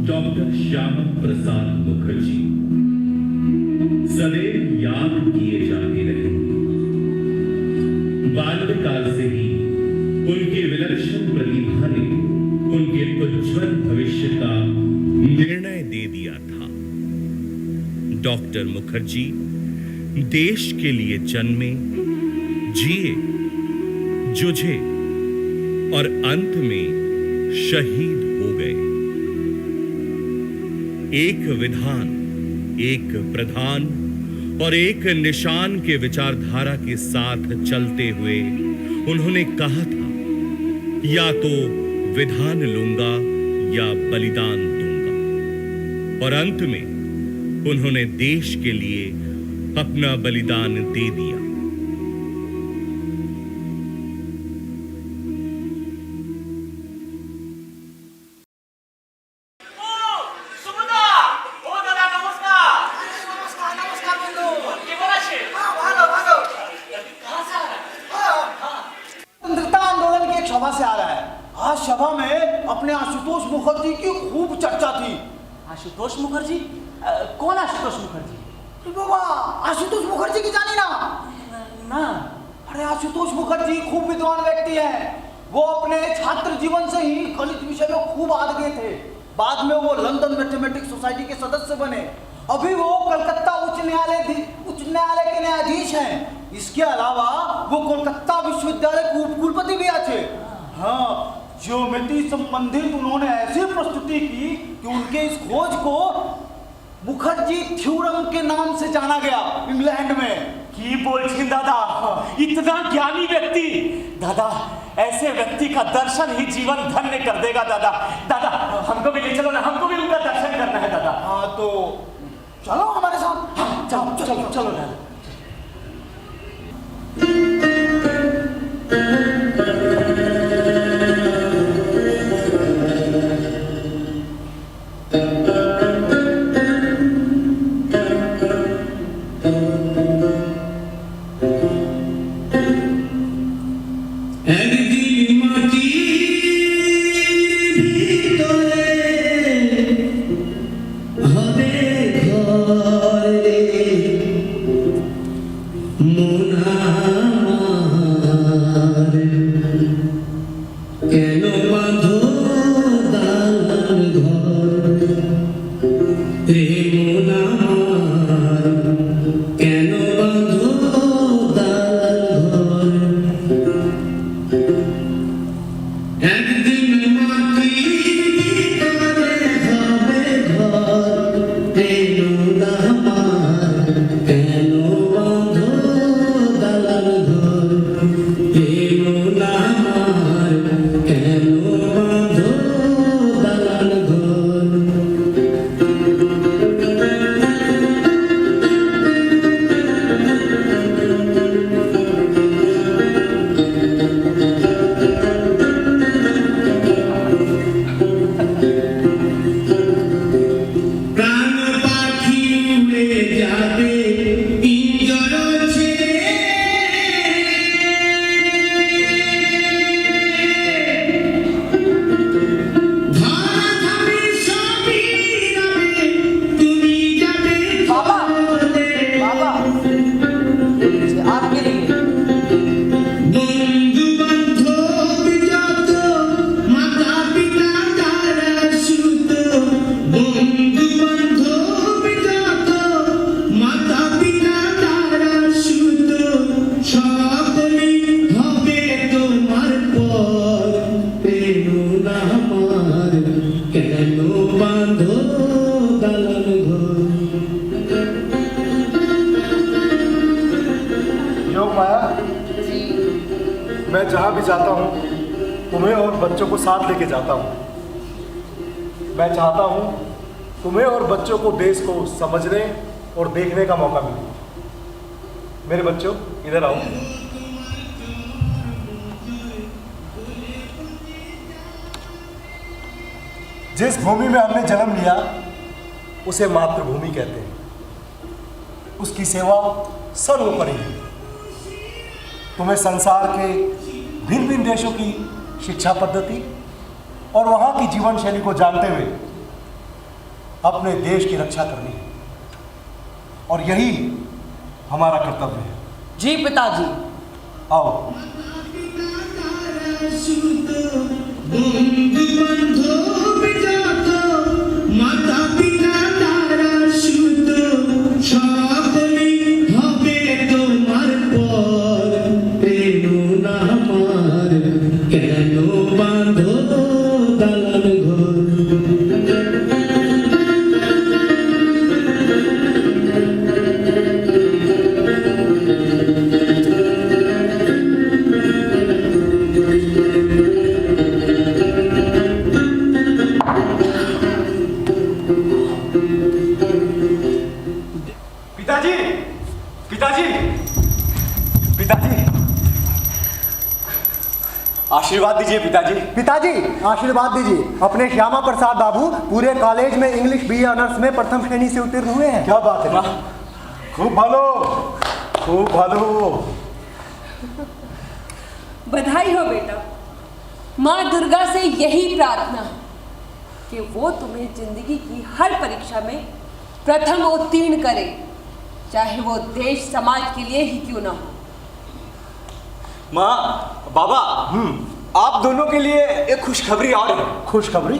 Doctor Shyama Prasad Mukherjee सदैव याद किए जाते रहे। बाल्यकाल से ही उनकी विलक्षण प्रतिभा ने उनके उज्जवल भविष्य का निर्णय दे दिया था। डॉक्टर मुखर्जी देश के लिए जन्मे, जिए, जुझे और अंत में शहीद हो गए। एक विधान, एक प्रधान और एक निशान के विचारधारा के साथ चलते हुए उन्होंने कहा था, या तो विधान लूंगा या बलिदान दूंगा। और अंत में उन्होंने देश के लिए अपना बलिदान दे दिया। सभा से आ रहा है। आज सभा में अपने आशुतोष मुखर्जी की खूब चर्चा थी। आशुतोष मुखर्जी? कौन आशुतोष मुखर्जी? बाबा, आशुतोष मुखर्जी की जानी ना? ना। अरे आशुतोष मुखर्जी खूब विद्वान व्यक्ति हैं। वो अपने छात्र जीवन से ही गणित विषय में खूब आगे थे। बाद में वो लंदन मैथमेटिक्स सोसाइटी के सदस्य बने। अभी वो कलकत्ता उच्च न्यायालय के न्यायाधीश हैं। इसके अलावा वो कोलकाता विश्वविद्यालय के उपकुलपति भी आचे। हाँ, ज्योमेट्री संबंधित उन्होंने ऐसी प्रस्तुति की कि उनके इस खोज को मुखर्जी थ्योरम के नाम से जाना गया इंग्लैंड में। की बोलछिन दादा, इतना ज्ञानी व्यक्ति, दादा ऐसे व्यक्ति का दर्शन ही जीवन धन्य कर देगा। दादा दादा हमको भी ले चलो ना, हमको भी उनका दर्शन करना है दादा। हाँ तो चलो हमारे साथ। हाँ, चलो चलो चलो दादा। मैं जहाँ भी जाता हूँ तुम्हें और बच्चों को साथ लेके जाता हूँ। मैं चाहता हूँ तुम्हें और बच्चों को देश को समझने और देखने का मौका मिले। मेरे बच्चों इधर आओ। जिस भूमि में हमने जन्म लिया उसे मातृभूमि कहते हैं। उसकी सेवा सर्वोपरि है। तुम्हें संसार के भिन्न भिन्न देशों की शिक्षा पद्धति और वहाँ की जीवन शैली को जानते हुए अपने देश की रक्षा करनी है और यही हमारा कर्तव्य है। जी पिताजी। आओ। पिताजी, पिताजी, पिताजी, आशीर्वाद दीजिए पिताजी। पिताजी आशीर्वाद दीजिए। अपने श्यामा प्रसाद बाबू पूरे कॉलेज में इंग्लिश बीए ऑनर्स में प्रथम श्रेणी से उत्तीर्ण हुए हैं। क्या बात है, खूब भालो, खूब भालो। बधाई हो बेटा। माँ दुर्गा से यही प्रार्थना है कि वो तुम्हें जिंदगी की हर परीक्षा में प्रथम उत्तीर्ण करे, चाहे वो देश समाज के लिए ही क्यों ना हो। माँ, बाबा, आप दोनों के लिए एक खुशखबरी और है। खुशखबरी?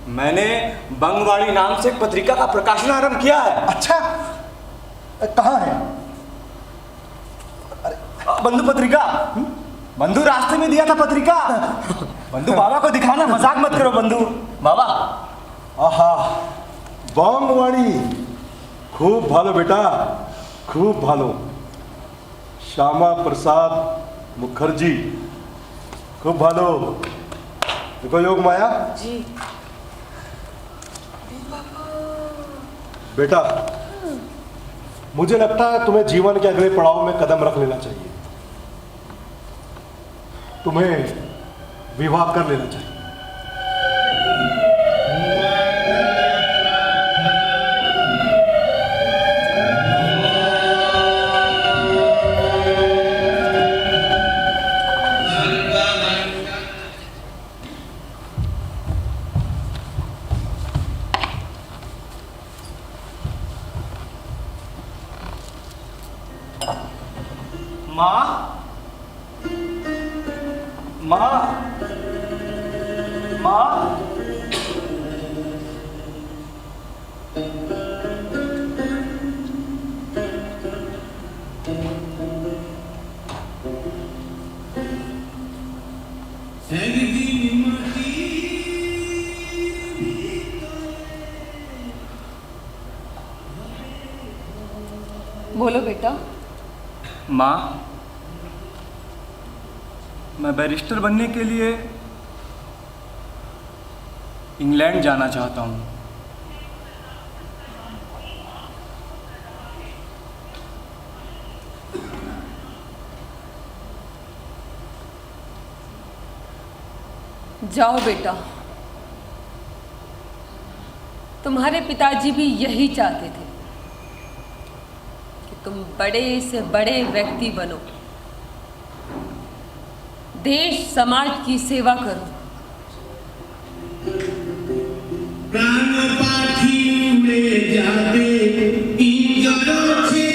मैंने बंगवाड़ी नाम से एक पत्रिका का प्रकाशन आरंभ किया है। अच्छा, कहाँ है? बंधु पत्रिका। बंधु रास्ते में दिया था पत्रिका। बंधु बाबा को दिखाना, मजाक मत करो बंधु। बाबा। आहा, बांगवाड़ी, खूब भालो बेटा, खूब भालो। श्यामा प्रसाद मुखर्जी, खूब भालो। देखो योग माया जी बेटा, मुझे लगता है तुम्हें जीवन के अगले पड़ाव में कदम रख लेना चाहिए। तुम्हें विवाह कर लेना चाहिए। माँ, माँ, माँ, बोलो बेटा। माँ, मैं बैरिस्टर बनने के लिए इंग्लैंड जाना चाहता हूँ। जाओ बेटा, तुम्हारे पिताजी भी यही चाहते थे कि तुम बड़े से बड़े व्यक्ति बनो, देश समाज की सेवा करो। प्राण पाखी उड़े जाते इंजरों से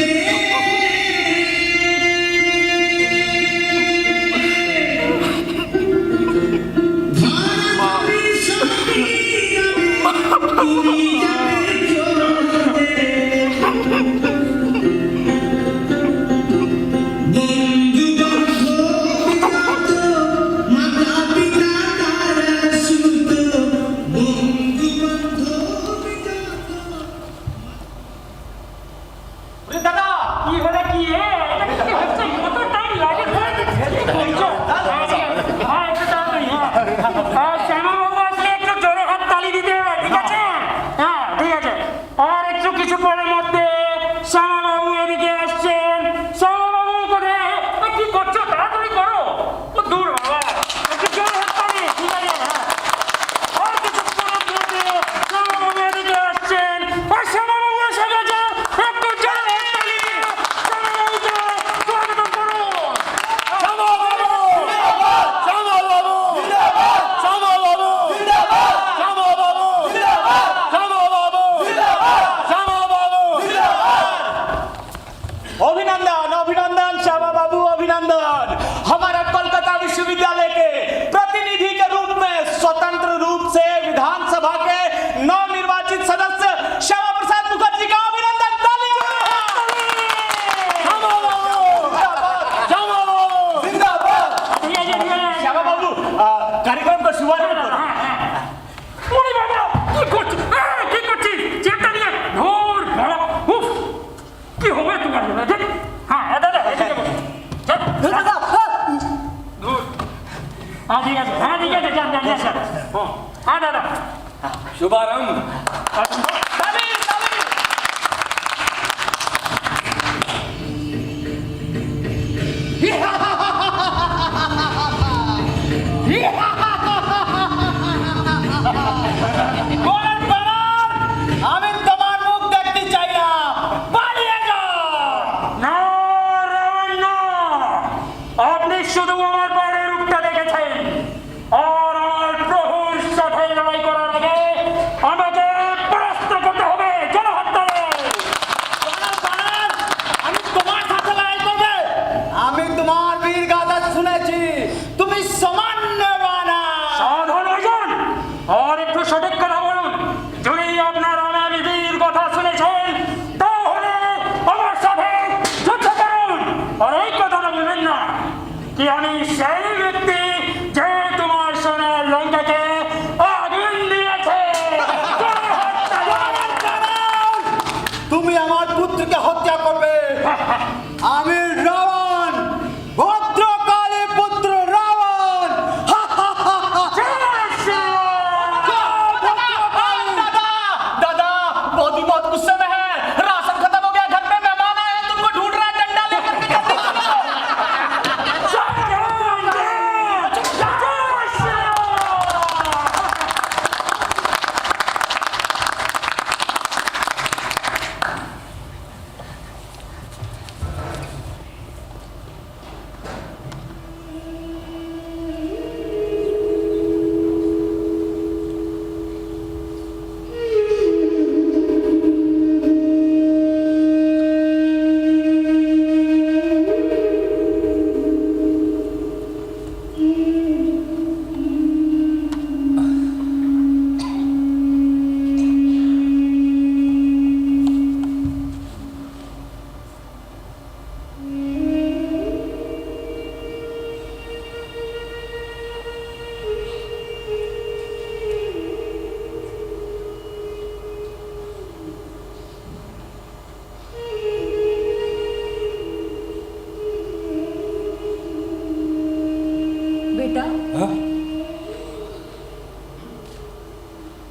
शुभारंभ।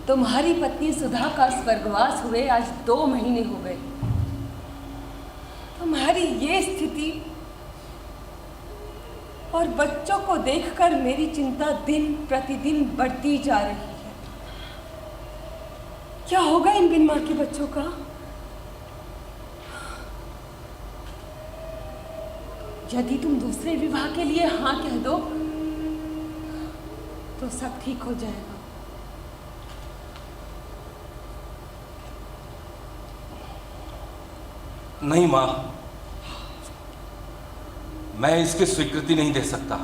तुम्हारी पत्नी सुधा का स्वर्गवास हुए आज 2 महीने हो गए। तुम्हारी ये स्थिति और बच्चों को देखकर मेरी चिंता दिन प्रतिदिन बढ़ती जा रही है। क्या होगा इन बिन मां के बच्चों का? यदि तुम दूसरे विवाह के लिए हाँ कह दो तो सब ठीक हो जाएगा। नहीं मां, मैं इसकी स्वीकृति नहीं दे सकता।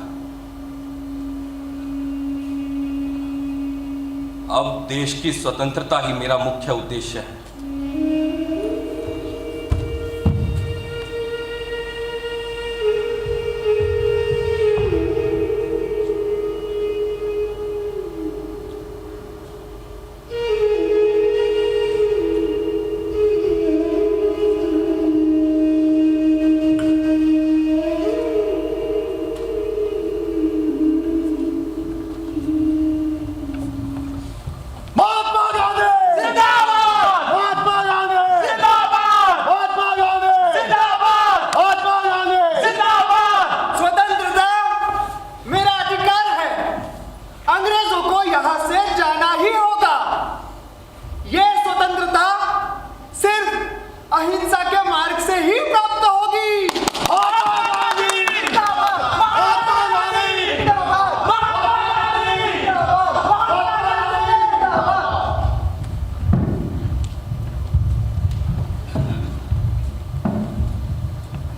अब देश की स्वतंत्रता ही मेरा मुख्य उद्देश्य है।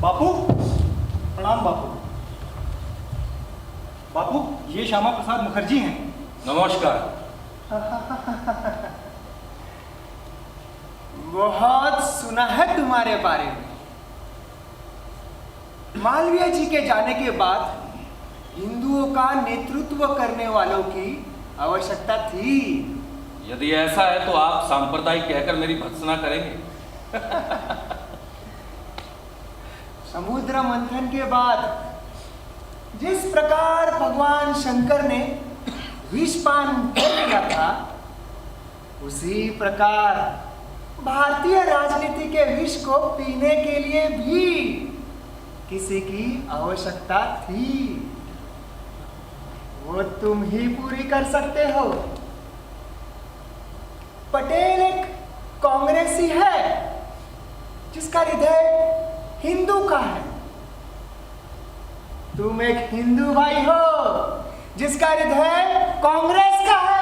बापू प्रणाम। बापू बापू ये श्यामा प्रसाद मुखर्जी हैं। नमस्कार। बहुत सुना है तुम्हारे बारे में। मालवीय जी के जाने के बाद हिंदुओं का नेतृत्व करने वालों की आवश्यकता थी। यदि ऐसा है तो आप सांप्रदायिक कहकर मेरी भर्त्सना करेंगे। समुद्र मंथन के बाद भगवान शंकर ने विष पान कर लिया था, उसी प्रकार भारतीय राजनीति के विष को पीने के लिए भी किसी की आवश्यकता थी। वो तुम ही पूरी कर सकते हो। पटेल एक कांग्रेसी है जिसका हृदय हिंदू का है। तुम एक हिंदू भाई हो जिसका हृदय कांग्रेस का है।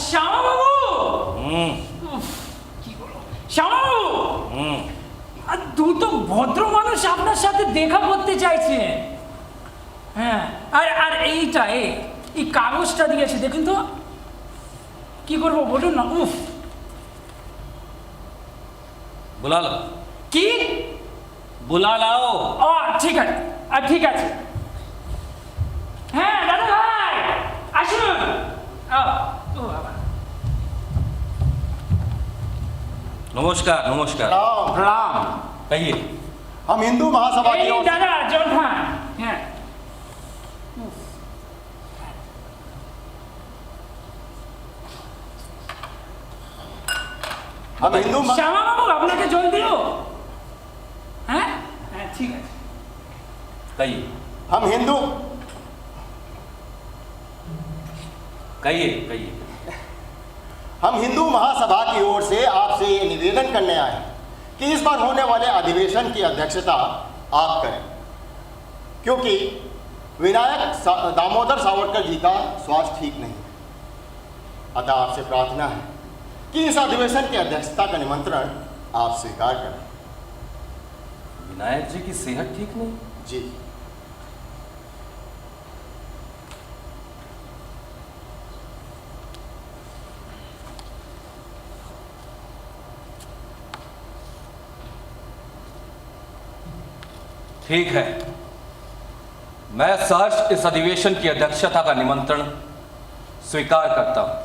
শ্যামা বাবু, কি বলো শ্যামা বাবু, আর দুটো ভদ্র মানুষ আপনার সাথে দেখা করতে চাইছে। হ্যাঁ, আর আর এইটা এই কাগজটা দিয়েছে, দেখুন তো কি করবো বলুন না। উফ, बुला लो, কি बुला लाओ। ও ঠিক আছে, ঠিক আছে। হ্যাঁ দাদা ভাই আসুন। ও বাবা, नमस्कार नमस्कार। प्रणाम। कहिए। हम हिंदू महासभा की এই ओर से দাদা জল খান। হ্যাঁ, हम हिंदू শ্যামা বাবু আপনাকে জল দিও। হ্যাঁ হ্যাঁ ঠিক আছে। कहिए हम हिंदू कहिए कहिए। हम हिंदू महासभा की ओर से आपसे ये निवेदन करने आए कि इस बार होने वाले अधिवेशन की अध्यक्षता आप करें, क्योंकि विनायक दामोदर सावरकर जी का स्वास्थ्य ठीक नहीं है। अतः आपसे प्रार्थना है कि इस अधिवेशन की अध्यक्षता का निमंत्रण आप स्वीकार करें। विनायक जी की सेहत ठीक नहीं? जी। ठीक है, मैं सहर्ष इस अधिवेशन की अध्यक्षता का निमंत्रण स्वीकार करता हूं।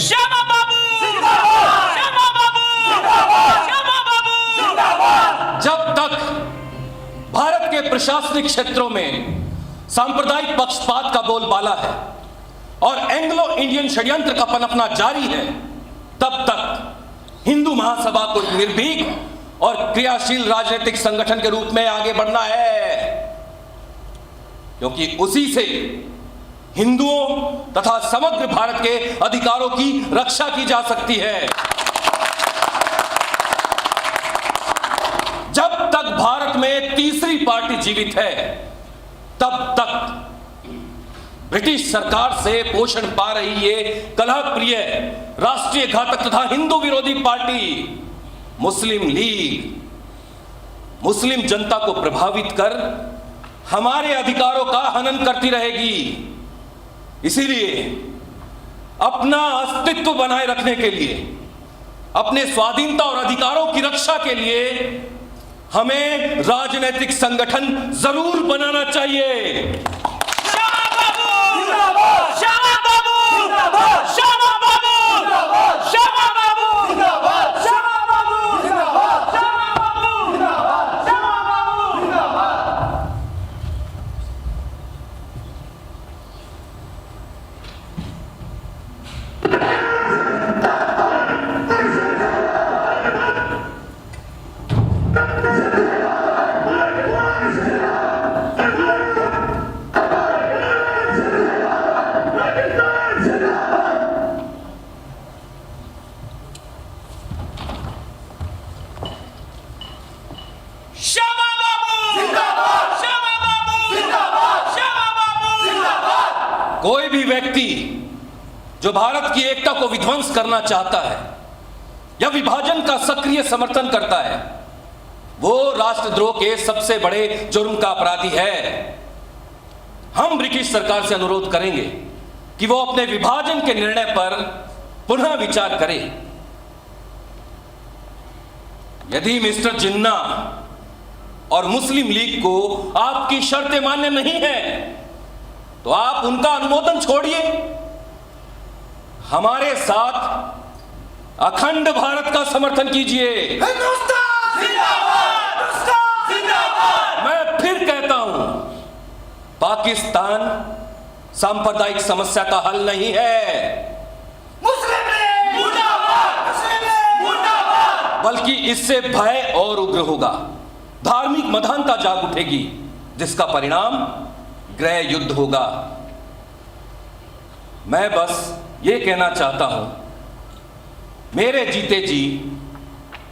শ্যামা বাবু, শ্যামা বাবু, শ্যামা বাবু। जब तक भारत के प्रशासनिक क्षेत्रों में सांप्रदायिक पक्षपात का बोलबाला है और एंग्लो इंडियन षड्यंत्र का पनपना जारी है, तब तक हिंदू महासभा को एक निर्भीक और क्रियाशील राजनीतिक संगठन के रूप में आगे बढ़ना है, क्योंकि उसी से हिंदुओं तथा समग्र भारत के अधिकारों की रक्षा की जा सकती है। जब तक भारत में तीसरी पार्टी जीवित है, तब तक ब्रिटिश सरकार से पोषण पा रही ये कलह प्रिय राष्ट्रीय घातक तथा हिंदू विरोधी पार्टी मुस्लिम लीग मुस्लिम जनता को प्रभावित कर हमारे अधिकारों का हनन करती रहेगी। इसीलिए अपना अस्तित्व बनाए रखने के लिए, अपने स्वाधीनता और अधिकारों की रक्षा के लिए हमें राजनीतिक संगठन जरूर बनाना चाहिए। শ্যামা বাবু, শ্যামা বাবু, শ্যামা বাবু, শ্যামা বাবু, শ্যামা বাবু, শ্যামা বাবু, শ্যামা বাবু। 1 कोई भी व्यक्ति जो भारत की एकता को विध्वंस करना चाहता है या विभाजन का सक्रिय समर्थन करता है, वो राष्ट्रद्रोह के सबसे बड़े जुर्म का अपराधी है। हम ब्रिटिश सरकार से अनुरोध करेंगे कि वो अपने विभाजन के निर्णय पर पुनः विचार करे। यदि मिस्टर जिन्ना और मुस्लिम लीग को आपकी शर्तें मान्य नहीं है तो आप उनका अनुमोदन छोड़िए, हमारे साथ अखंड भारत का समर्थन कीजिए। मैं फिर कहता हूं, पाकिस्तान सांप्रदायिक समस्या का हल नहीं है, बल्कि इससे भय और उग्र होगा, धार्मिक मधानता जाग उठेगी, जिसका परिणाम गृह युद्ध होगा। मैं बस ये कहना चाहता हूं, मेरे जीते जी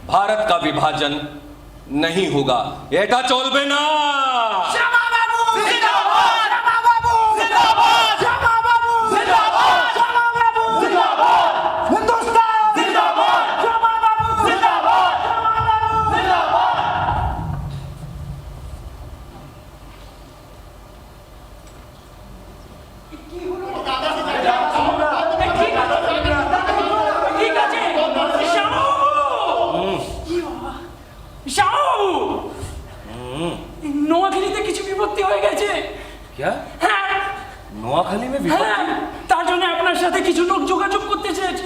भारत का विभाजन नहीं होगा। एटा चोलबे ना। क्या নোয়াখালী में তার জন্য আপনার সাথে কিছু লোক যোগাযোগ করতে চেয়েছে।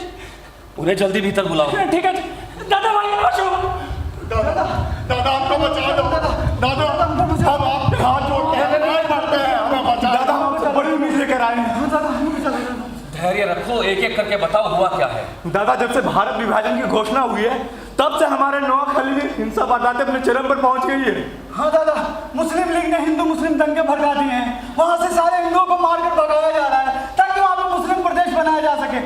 उन्हें जल्दी भीतर बुलाओ। ঠিক আছে দাদা ভাই আসো। दादा दादा हमको बचा दो, दादा हम आपके हाथ जोड़ते हैं, नहीं मरते हैं, हमें बचा दादा, हम बड़ी उम्मीद लेकर आए हैं। दादा हमें बचा दो। धैर्य रखो, एक एक करके बताओ हुआ क्या है। दादा जब से भारत विभाजन की घोषणा हुई है तब से हमारे नोआखाली में हिंसा वारदातें अपने चरम पर पहुंच गई है। हाँ दादा, मुस्लिम लीग ने हिंदू मुस्लिम दंगे भड़का दिए हैं, वहाँ से सारे हिंदुओं को मारकर भगाया जा रहा है ताकि वहाँ पे मुस्लिम प्रदेश बनाया जा सके।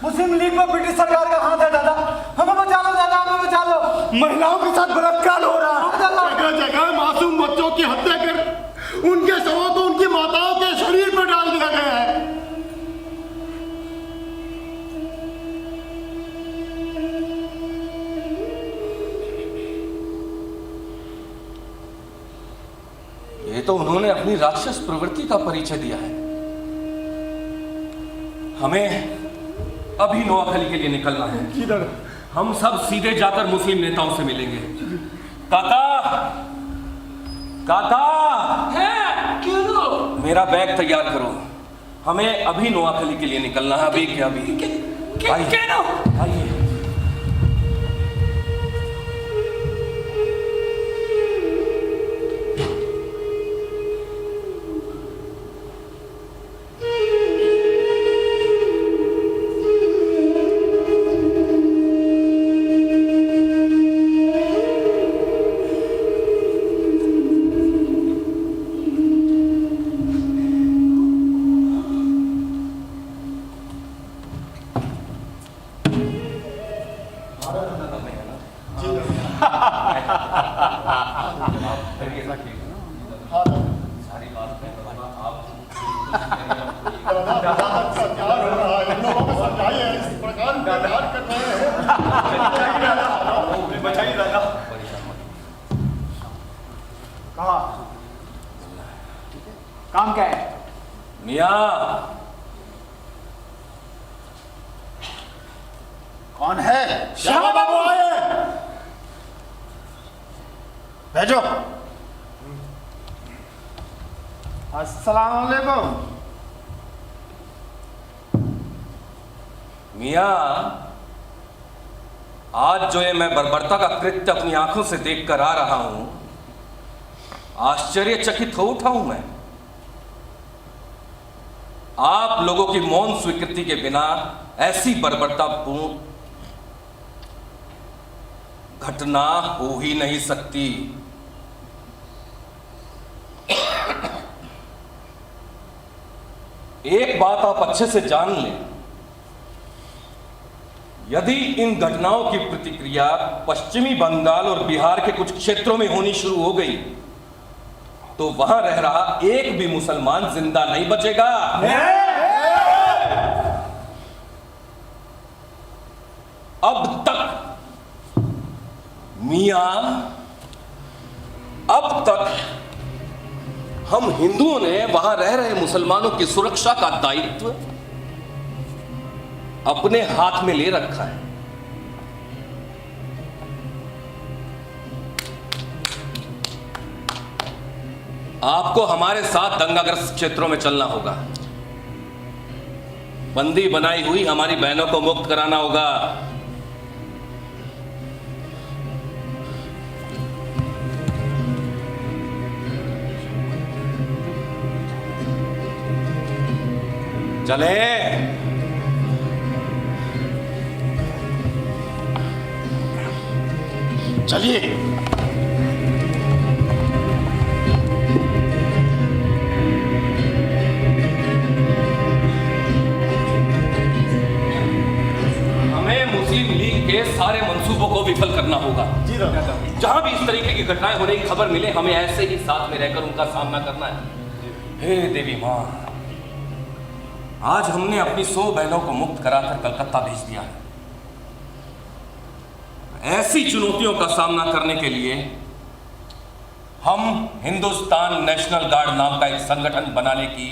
मुस्लिम लीग में ब्रिटिश सरकार का हाथ है दादा, हमें बचा लो दादा, हमें बचा लो। महिलाओं के साथ बलात्कार हो रहा है, जगह जगह मासूम बच्चों की हत्या कर उनके शवों को उनकी माताओं के शरीर पर डाल दिया गया है। ये तो उन्होंने अपनी राक्षस प्रवृत्ति का परिचय दिया है। हमें अभी नोआखाली के लिए निकलना है। हम सब सीधे जाकर मुस्लिम नेताओं से मिलेंगे। काका, काका, क्यों? मेरा बैग तैयार करो, हमें अभी नोआखाली के लिए निकलना है, अभी क्या अभी। आइए। काम क्या है? मियां, कौन है? श्यामा बाबू आए, भेजो। अस्सलाम वालेकुम। मियां, आज जो ये मैं बर्बरता का कृत्य अपनी आंखों से देखकर आ रहा हूं, आश्चर्यचकित हो उठा हूं मैं। आप लोगों की मौन स्वीकृति के बिना ऐसी बर्बरतापूर्ण घटना हो ही नहीं सकती। एक बात आप अच्छे से जान लें, यदि इन घटनाओं की प्रतिक्रिया पश्चिमी बंगाल और बिहार के कुछ क्षेत्रों में होनी शुरू हो गई तो वहां रह रहा एक भी मुसलमान जिंदा नहीं बचेगा। अब तक मियां, अब तक हम हिंदुओं ने वहां रह रहे मुसलमानों की सुरक्षा का दायित्व अपने हाथ में ले रखा है। आपको हमारे साथ दंगाग्रस्त क्षेत्रों में चलना होगा। बंदी बनाई हुई हमारी बहनों को मुक्त कराना होगा। चले चलिए। हमें मुस्लिम लीग के सारे मंसूबों को विफल करना होगा। जी राजा। जहां भी इस तरीके की घटनाएं होने की खबर मिले, हमें ऐसे ही साथ में रहकर उनका सामना करना है। हे देवी मां, आज हमने अपनी 100 बहनों को मुक्त कराकर कलकत्ता भेज दिया है। ऐसी चुनौतियों का सामना करने के लिए हम हिंदुस्तान नेशनल गार्ड नाम का एक संगठन बनाने की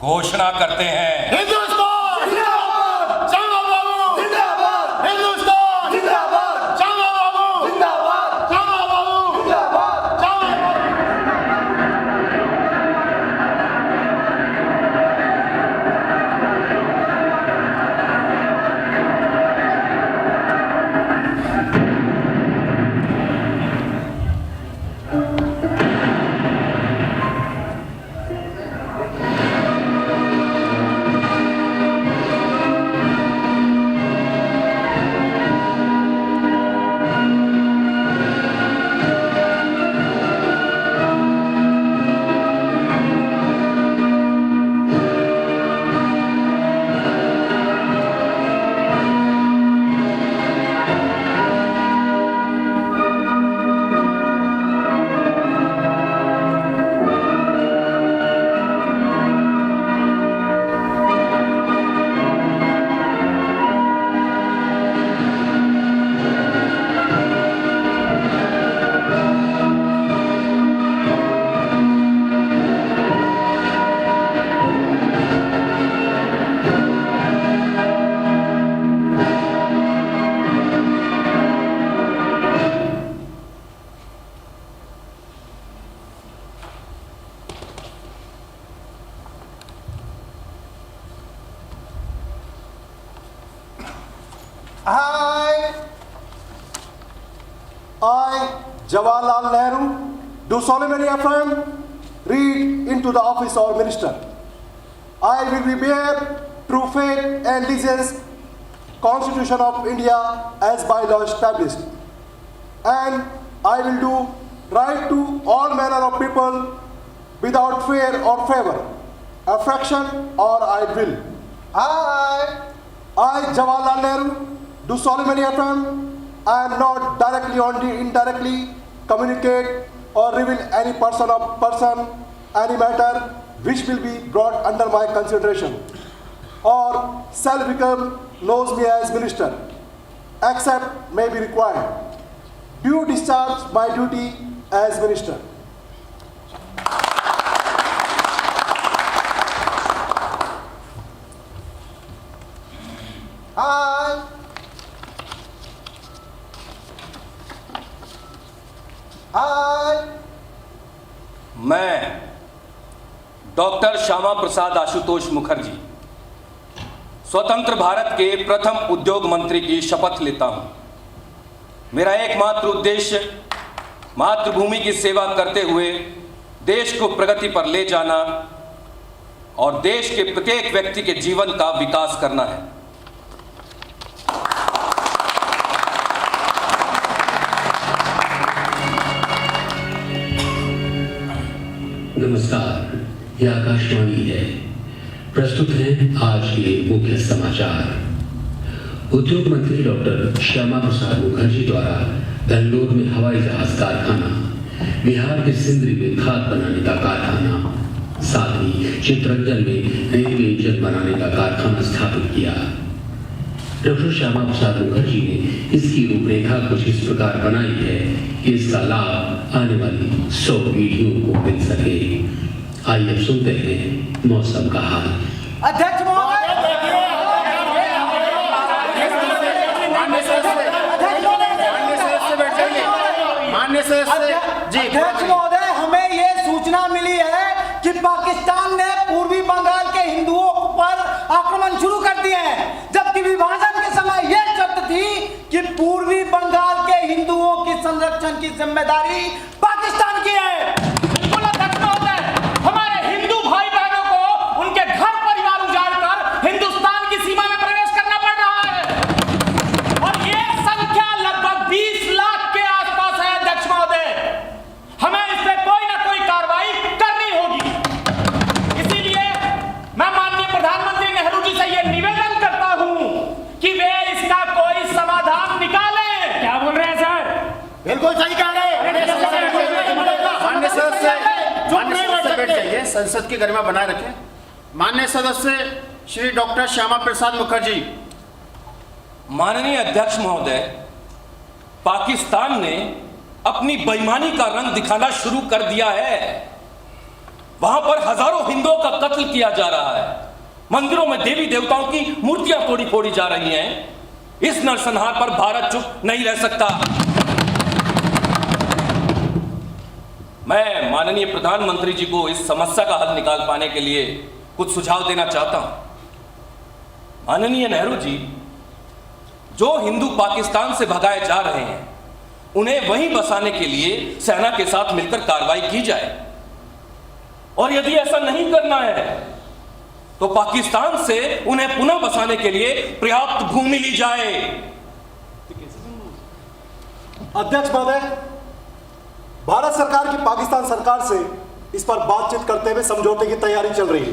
घोषणा करते हैं। हिंदुस्तान जिंदाबाद, चांगा बाबू जिंदाबाद, हिंदुस्तान जिंदाबाद, चांगा बाबू जिंदाबाद, चांगा बाबू जिंदाबाद, चांगा बाबू। I, Jawaharlal Nehru, do solemnly affirm, read into the office of minister. I will bear true faith and allegiance, Constitution of India as by law established, and I will do right to all manner of people without fear or favor, affection or ill will. I, Jawaharlal Nehru, do solemnly affirm I am not directly or indirectly communicate or reveal any person, any matter which will be brought under my consideration or shall become knows me as minister, except may be required. Do discharge my duty as minister. मैं doctor Shyama Prasad Ashutosh Mukherjee स्वतंत्र भारत के प्रथम उद्योग मंत्री की शपथ लेता हूं। मेरा एकमात्र उद्देश्य मातृभूमि की सेवा करते हुए देश को प्रगति पर ले जाना और देश के प्रत्येक व्यक्ति के जीवन का विकास करना है। नमस्कार, यह आकाशवाणी है। प्रस्तुत हैं आज के मुख्य समाचार। उद्योग मंत्री डॉक्टर श्यामा प्रसाद मुखर्जी द्वारा बेंगलोर में हवाई जहाज कारखाना, बिहार के सिंदरी में खाद बनाने का कारखाना, साथ ही चित्तरंजन में रेलवे इंजन बनाने का कारखाना स्थापित किया। डॉक्टर श्यामा प्रसाद मुखर्जी ने इसकी रूपरेखा कुछ इस प्रकार बनाई है कि इसका लाभ आने वाली 100 पीढ़ियों को मिल सके। आइए अब सुनते हैं मौसम का हाल। अध्यक्ष महोदय, अध्यक्ष महोदय, हमें ये सूचना मिली है कि पाकिस्तान ने पूर्वी बंगाल के हिंदुओं पर आक्रमण शुरू कर दिए हैं, जबकि विभाजन के समय यह शर्त थी कि पूर्वी बंगाल के हिंदुओं की संरक्षण की जिम्मेदारी पाकिस्तान की है। बिल्कुल अध्यक्ष महोदय, हमारे हिंदू भाई बहनों को उनके घर परिवार उजाड़कर हिंदुस्तान की सीमा में प्रवेश करना पड़ रहा है और ये संख्या लगभग 20 लाख के आसपास है। अध्यक्ष महोदय, हमें इस पे कोई ना कोई कार्रवाई करनी होगी। इसीलिए मैं माननीय प्रधानमंत्री नेहरू जी से ये निवेदन करता हूं कि वे इसका कोई समाधान निकालें। क्या बोल रहे हैं सर? बिल्कुल सही कह रहे हैं। माननीय सदस्य बैठ जाइए, संसद की गरिमा बनाए रखें। माननीय सदस्य श्री डॉक्टर श्यामा प्रसाद मुखर्जी। माननीय अध्यक्ष महोदय, पाकिस्तान ने अपनी बेईमानी का रंग दिखाना शुरू कर दिया है। वहां पर हजारों हिंदुओं का कत्ल किया जा रहा है, मंदिरों में देवी देवताओं की मूर्तियां तोड़ी फोड़ी जा रही हैं। इस नरसंहार पर भारत चुप नहीं रह सकता। मैं माननीय प्रधानमंत्री जी को इस समस्या का हल निकाल पाने के लिए कुछ सुझाव देना चाहता हूं। माननीय नेहरू जी, जो हिंदू पाकिस्तान से भगाए जा रहे हैं उन्हें वहीं बसाने के लिए सेना के साथ मिलकर कार्रवाई की जाए, और यदि ऐसा नहीं करना है तो पाकिस्तान से उन्हें पुनः बसाने के लिए पर्याप्त भूमि ली जाए। अध्यक्ष महोदय, भारत सरकार की पाकिस्तान सरकार से इस पर बातचीत करते हुए समझौते की तैयारी चल रही है।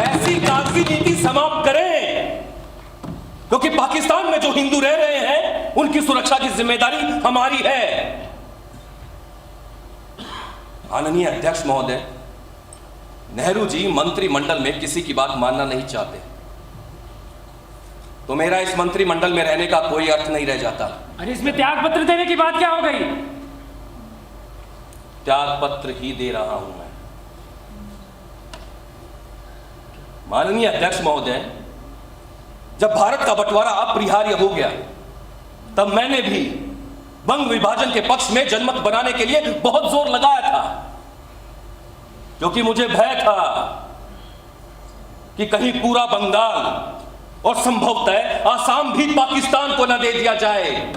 ऐसी कागजी नीति समाप्त करें, क्योंकि पाकिस्तान में जो हिंदू रह रहे हैं उनकी सुरक्षा की जिम्मेदारी हमारी है। माननीय अध्यक्ष महोदय, नेहरू जी मंत्रिमंडल में किसी की बात मानना नहीं चाहते, तो मेरा इस मंत्रिमंडल में रहने का कोई अर्थ नहीं रह जाता। अरे इसमें त्याग पत्र देने की बात क्या हो गई? त्याग पत्र ही दे रहा हूं मैं। माननीय अध्यक्ष महोदय, जब भारत का बंटवारा अपरिहार्य हो गया तब मैंने भी बंग विभाजन के पक्ष में जनमत बनाने के लिए बहुत जोर लगाया था, क्योंकि मुझे भय था कि कहीं पूरा बंगाल और संभवतः आसाम भी पाकिस्तान को न दे दिया जाए।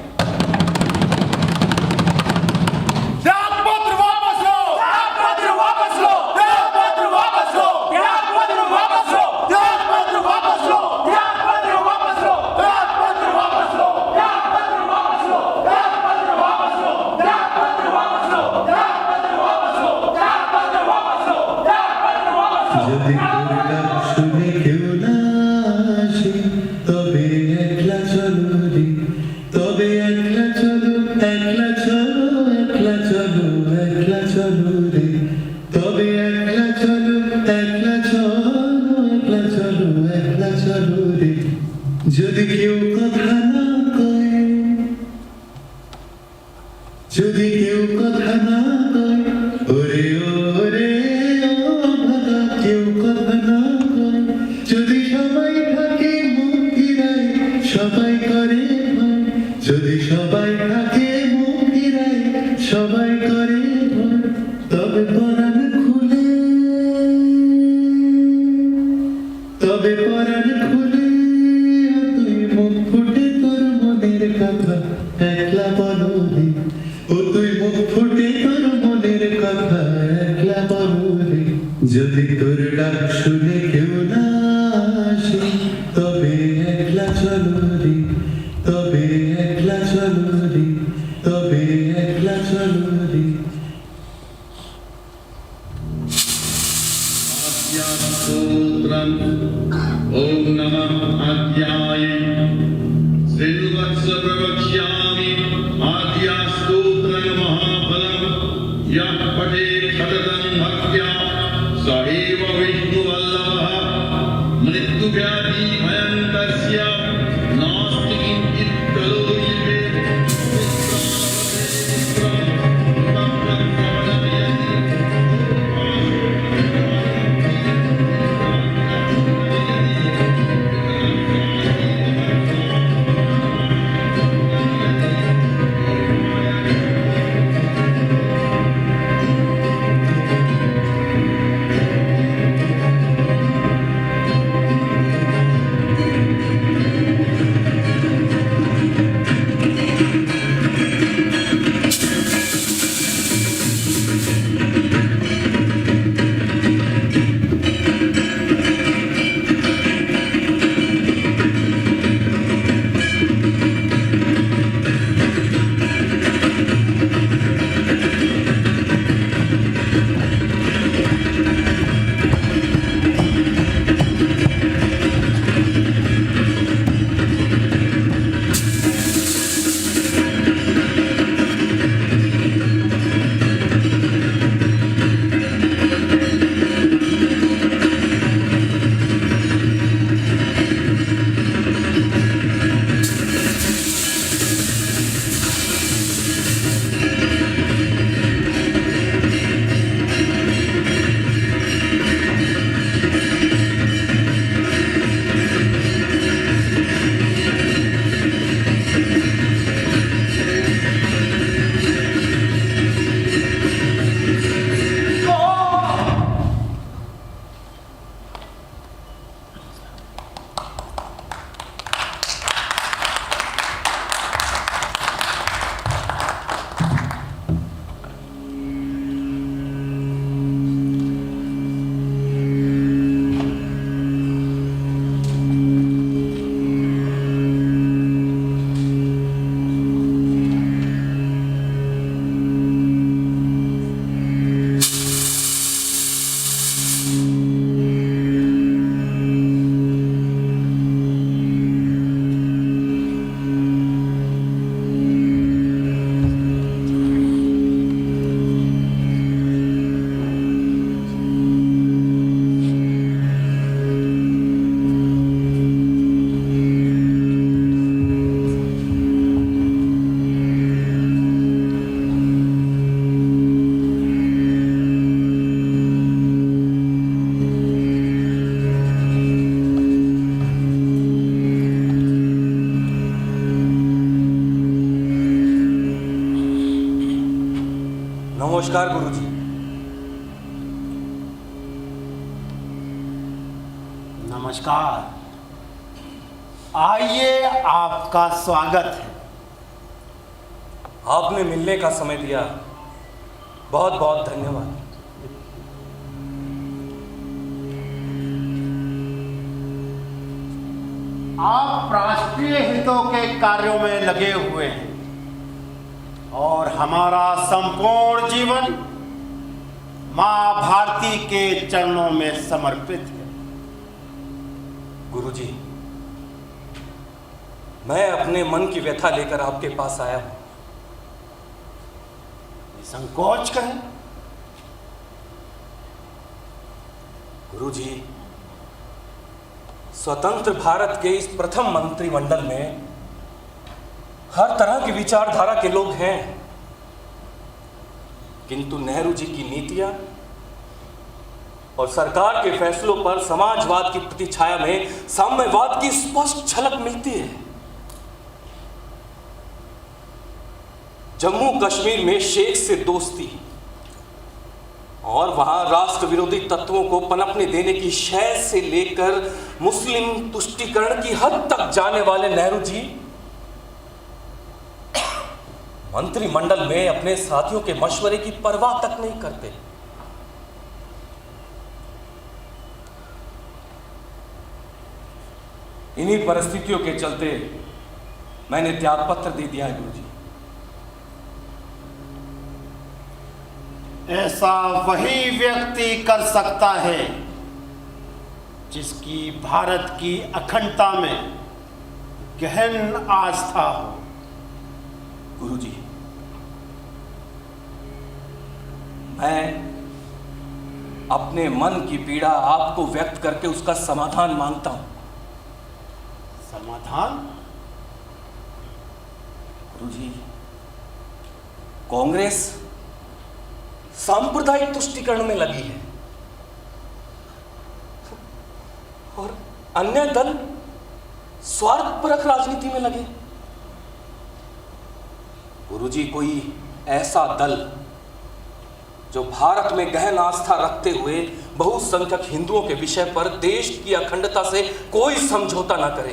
मृत्यु व्याधि भयंकस्य नमस्कार गुरुजी। नमस्कार। आइए, आपका स्वागत है। आपने मिलने का समय दिया, बहुत बहुत धन्यवाद। आप राष्ट्रीय हितों के कार्यों में लगे हुए हैं और हमारा संपूर्ण जीवन मां भारती के चरणों में समर्पित है। गुरुजी, मैं अपने मन की व्यथा लेकर आपके पास आया हूं। संकोच कहें। गुरुजी, स्वतंत्र भारत के इस प्रथम मंत्रिमंडल में हर तरह की विचारधारा के लोग हैं, किंतु नेहरू जी की नीतियां और सरकार के फैसलों पर समाजवाद की प्रतिछाया में साम्यवाद की स्पष्ट झलक मिलती है। जम्मू कश्मीर में शेख से दोस्ती और वहां राष्ट्र विरोधी तत्वों को पनपने देने की शय से लेकर मुस्लिम तुष्टीकरण की हद तक जाने वाले नेहरू जी मंत्रिमंडल में अपने साथियों के मशवरे की परवाह तक नहीं करते। इन्हीं परिस्थितियों के चलते मैंने त्यागपत्र दे दिया है गुरुजी। ऐसा वही व्यक्ति कर सकता है जिसकी भारत की अखंडता में गहन आस्था हो। गुरुजी, मैं अपने मन की पीड़ा आपको व्यक्त करके उसका समाधान मांगता हूं। समाधान? गुरुजी, कांग्रेस सांप्रदायिक तुष्टीकरण में लगी है और अन्य दल स्वार्थपरक राजनीति में लगे। गुरुजी, कोई ऐसा दल जो भारत में गहन आस्था रखते हुए बहुसंख्यक हिंदुओं के विषय पर देश की अखंडता से कोई समझौता ना करे।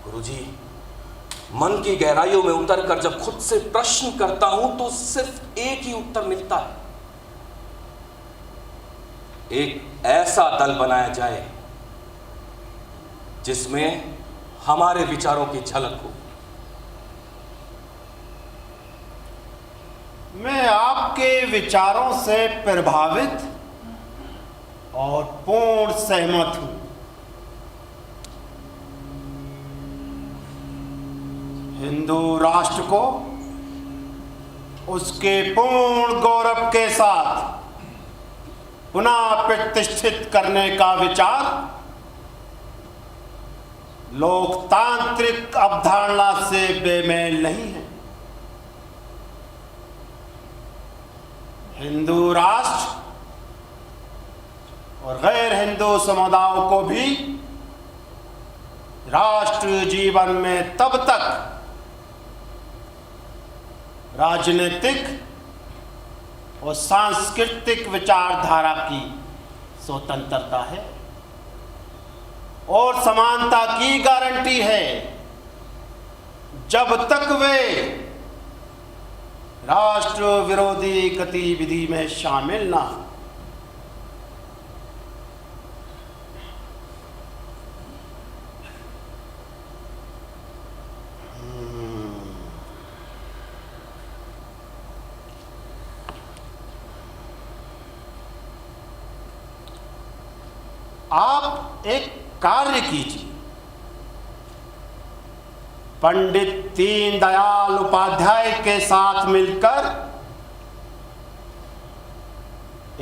गुरुजी, मन की गहराइयों में उतरकर जब खुद से प्रश्न करता हूं तो सिर्फ एक ही उत्तर मिलता है, एक ऐसा दल बनाया जाए जिसमें हमारे विचारों की झलक हो। मैं आपके विचारों से प्रभावित और पूर्ण सहमत हूं। हिंदू राष्ट्र को उसके पूर्ण गौरव के साथ पुनः प्रतिष्ठित करने का विचार लोकतांत्रिक अवधारणा से बेमेल नहीं है। हिंदू राष्ट्र और गैर हिंदू समुदायों को भी राष्ट्र जीवन में तब तक राजनीतिक और सांस्कृतिक विचारधारा की स्वतंत्रता है और समानता की गारंटी है जब तक वे राष्ट्र विरोधी गतिविधि में शामिल ना हो। आप एक कार्य कीजिए, पंडित दीनदयाल उपाध्याय के साथ मिलकर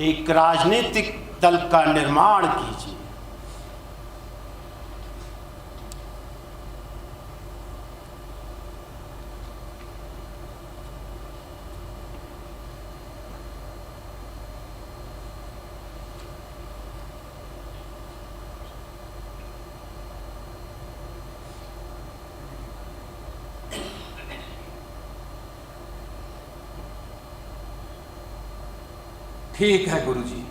एक राजनीतिक दल का निर्माण कीजिए। ठीक है गुरुजी।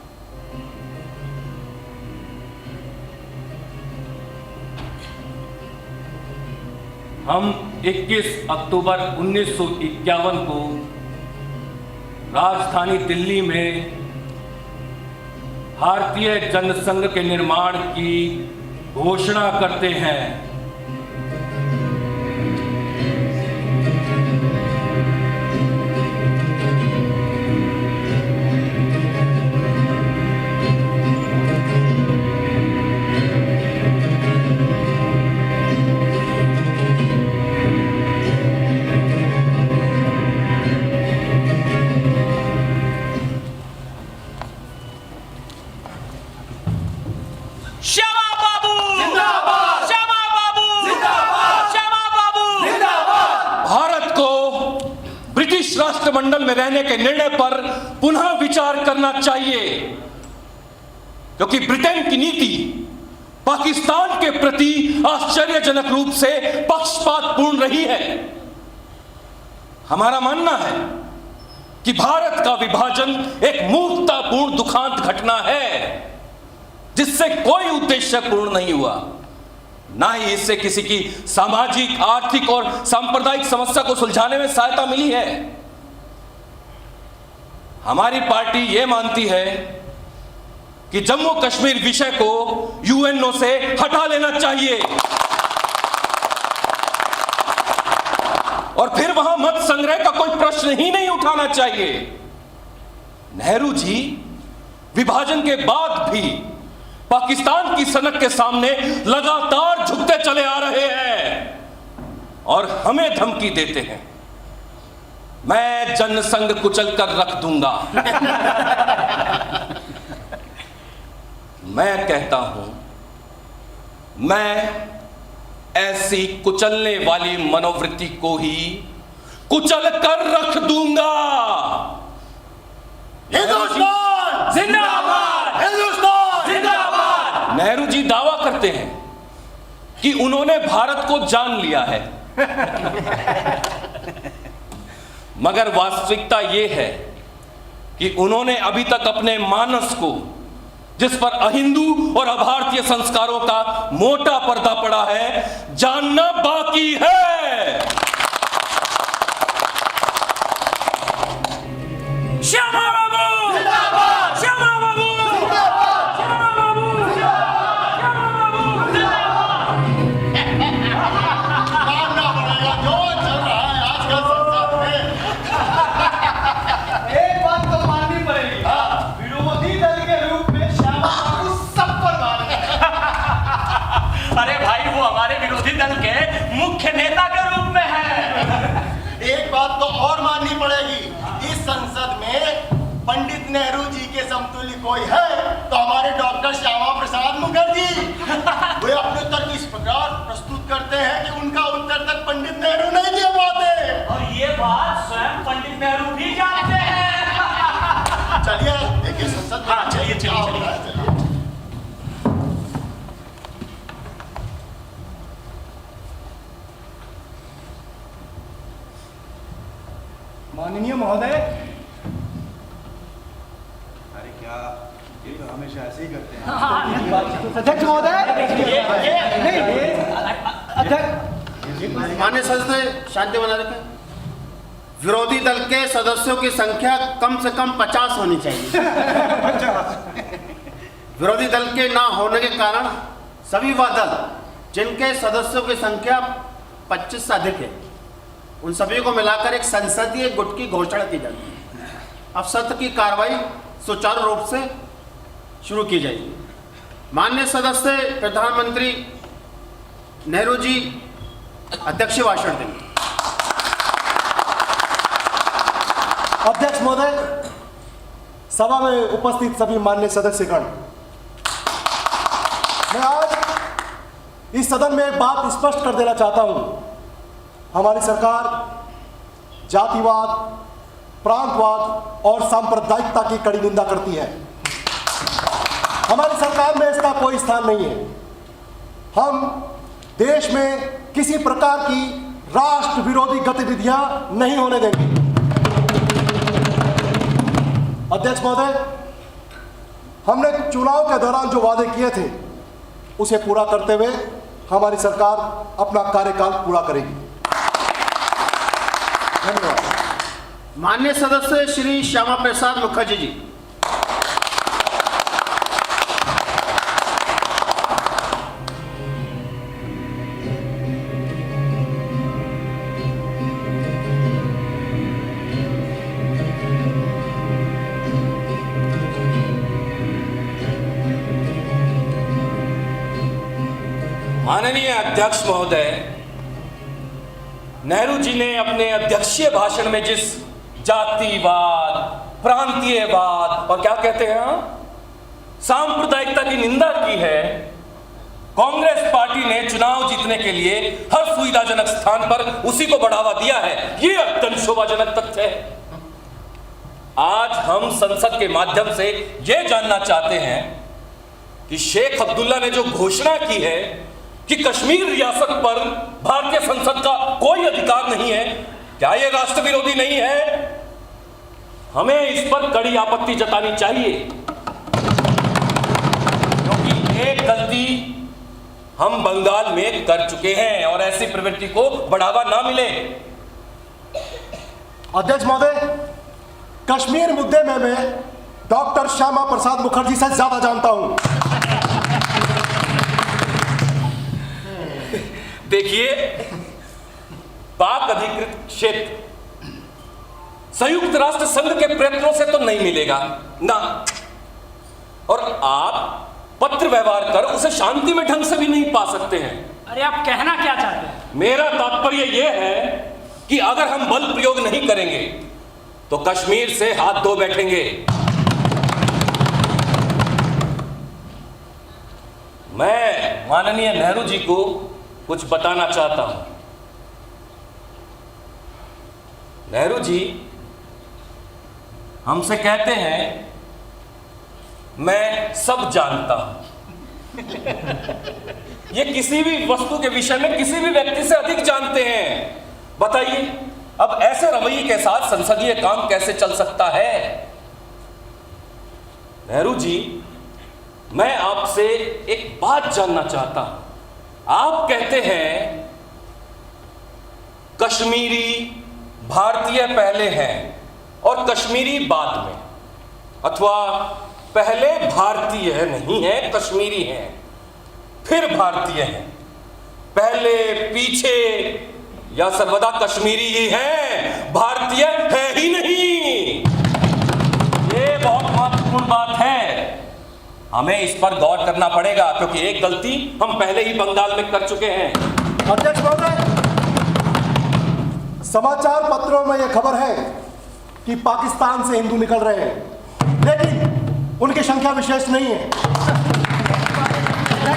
हम 21 अक्टूबर 1951 को राजधानी दिल्ली में भारतीय जनसंघ के निर्माण की घोषणा करते हैं। राष्ट्रमंडल में रहने के निर्णय पर पुनः विचार करना चाहिए, क्योंकि ब्रिटेन की नीति पाकिस्तान के प्रति आश्चर्यजनक रूप से पक्षपातपूर्ण रही है। हमारा मानना है कि भारत का विभाजन एक मूर्खतापूर्ण दुखांत घटना है, जिससे कोई उद्देश्य पूर्ण नहीं हुआ, ना ही इससे किसी की सामाजिक, आर्थिक और सांप्रदायिक समस्या को सुलझाने में सहायता मिली है। हमारी पार्टी यह मानती है कि जम्मू कश्मीर विषय को यूएनओ से हटा लेना चाहिए और फिर वहां मत संग्रह का कोई प्रश्न ही नहीं उठाना चाहिए। नेहरू जी विभाजन के बाद भी पाकिस्तान की सनक के सामने लगातार झुकते चले आ रहे हैं और हमें धमकी देते हैं। मैं जनसंघ कुचल कर रख दूंगा। मैं कहता हूं, मैं ऐसी कुचलने वाली मनोवृत्ति को ही कुचल कर रख दूंगा। हिंदुस्तान जिंदाबाद! हिंदुस्तान जिंदाबाद! नेहरू जी दावा करते हैं कि उन्होंने भारत को जान लिया है, मगर वास्तविकता यह है कि उन्होंने अभी तक अपने मानस को, जिस पर अहिंदू और अभारतीय संस्कारों का मोटा पर्दा पड़ा है, जानना बाकी है। श्यामा बाबू जिंदाबाद! श्यामा बाबू जिंदाबाद! श्यामा बाबू जिंदाबाद! श्यामा बाबू जिंदाबाद! मानना पड़ेगा जो चल रहा है आजकल संसद में। एक बात तो माननी पड़ेगी, विरोधी दल के रूप में श्यामा बाबू सब पर मारे। अरे भाई, वो हमारे विरोधी दल के मुख्य नेता के रूप में है। एक बात तो और माननी पड़ेगी, इस संसद में पंडित नेहरू जी के समतुल्य कोई है तो हमारे डॉक्टर श्यामा प्रसाद मुखर्जी। वे अपने उत्तर इस प्रकार प्रस्तुत करते हैं कि उनका उत्तर तक पंडित नेहरू नहीं दे पाते। और ये बात स्वयं पंडित नेहरू भी जानते हैं। चलिए देखिए संसद में चलिए क्या हो रहा है, चलिए। माननीय महोदय, अरे क्या ये तो हमेशा ऐसे ही करते हैं। अध्यक्ष महोदय, अध्यक्ष मान्य सदस्य शांति बना रखें। विरोधी दल के सदस्यों की संख्या कम से कम 50 होनी चाहिए। विरोधी दल के ना होने के कारण सभी वह दल जिनके सदस्यों की संख्या 25 से अधिक है, उन सभी को मिलाकर एक संसदीय गुट की घोषणा की जाती है। अब सत्र की कार्रवाई सुचारू रूप से शुरू की जाएगी। माननीय सदस्य प्रधानमंत्री नेहरू जी अध्यक्षीय भाषण देंगे। अध्यक्ष महोदय, सभा में उपस्थित सभी माननीय सदस्यगण, मैं आज इस सदन में एक बात स्पष्ट कर देना चाहता हूं। हमारी सरकार जातिवाद, प्रांतवाद और सांप्रदायिकता की कड़ी निंदा करती है। हमारी सरकार में इसका कोई स्थान नहीं है। हम देश में किसी प्रकार की राष्ट्र विरोधी गतिविधियां नहीं होने देंगे। अध्यक्ष महोदय, हमने चुनाव के दौरान जो वादे किए थे उसे पूरा करते हुए हमारी सरकार अपना कार्यकाल पूरा करेगी। धन्यवाद। माननीय सदस्य श्री श्यामा प्रसाद मुखर्जी जी। माननीय अध्यक्ष महोदय, नेहरू जी ने अपने अध्यक्षीय भाषण में जिस जातिवाद, प्रांतीयवाद और क्या कहते हैं सांप्रदायिकता की निंदा की है, कांग्रेस पार्टी ने चुनाव जीतने के लिए हर सुविधाजनक स्थान पर उसी को बढ़ावा दिया है। यह अत्यंत शोभाजनक तथ्य है। आज हम संसद के माध्यम से यह जानना चाहते हैं कि शेख अब्दुल्ला ने जो घोषणा की है कि कश्मीर रियासत पर भारतीय संसद का कोई अधिकार नहीं है, क्या यह राष्ट्र विरोधी नहीं है? हमें इस पर कड़ी आपत्ति जतानी चाहिए, क्योंकि एक गलती हम बंगाल में कर चुके हैं और ऐसी प्रवृत्ति को बढ़ावा ना मिले। अध्यक्ष महोदय, कश्मीर मुद्दे में मैं डॉक्टर श्यामा प्रसाद मुखर्जी से ज्यादा जानता हूं। देखिए, पाक अधिकृत क्षेत्र संयुक्त राष्ट्र संघ के प्रयत्नों से तो नहीं मिलेगा ना, और आप पत्र व्यवहार कर उसे शांति में ढंग से भी नहीं पा सकते हैं। अरे आप कहना क्या चाहते हैं? मेरा तात्पर्य यह है कि अगर हम बल प्रयोग नहीं करेंगे तो कश्मीर से हाथ धो बैठेंगे। मैं माननीय नेहरू जी को कुछ बताना चाहता हूं। नेहरू जी हमसे कहते हैं मैं सब जानता हूं। ये किसी भी वस्तु के विषय में किसी भी व्यक्ति से अधिक जानते हैं। बताइए, अब ऐसे रवैये के साथ संसदीय काम कैसे चल सकता है? नेहरू जी, मैं आपसे एक बात जानना चाहता हूं। आप कहते हैं कश्मीरी भारतीय पहले हैं और कश्मीरी बाद में, अथवा पहले भारतीय नहीं है, कश्मीरी हैं, फिर भारतीय हैं, पहले पीछे या सर्वदा कश्मीरी ही है, भारतीय है ही नहीं। ये बहुत महत्वपूर्ण बात है, हमें इस पर गौर करना पड़ेगा, क्योंकि एक गलती हम पहले ही बंगाल में कर चुके हैं। अध्यक्ष महोदय, समाचार पत्रों में यह खबर है कि पाकिस्तान से हिंदू निकल रहे हैं, लेकिन उनकी संख्या विशेष नहीं है।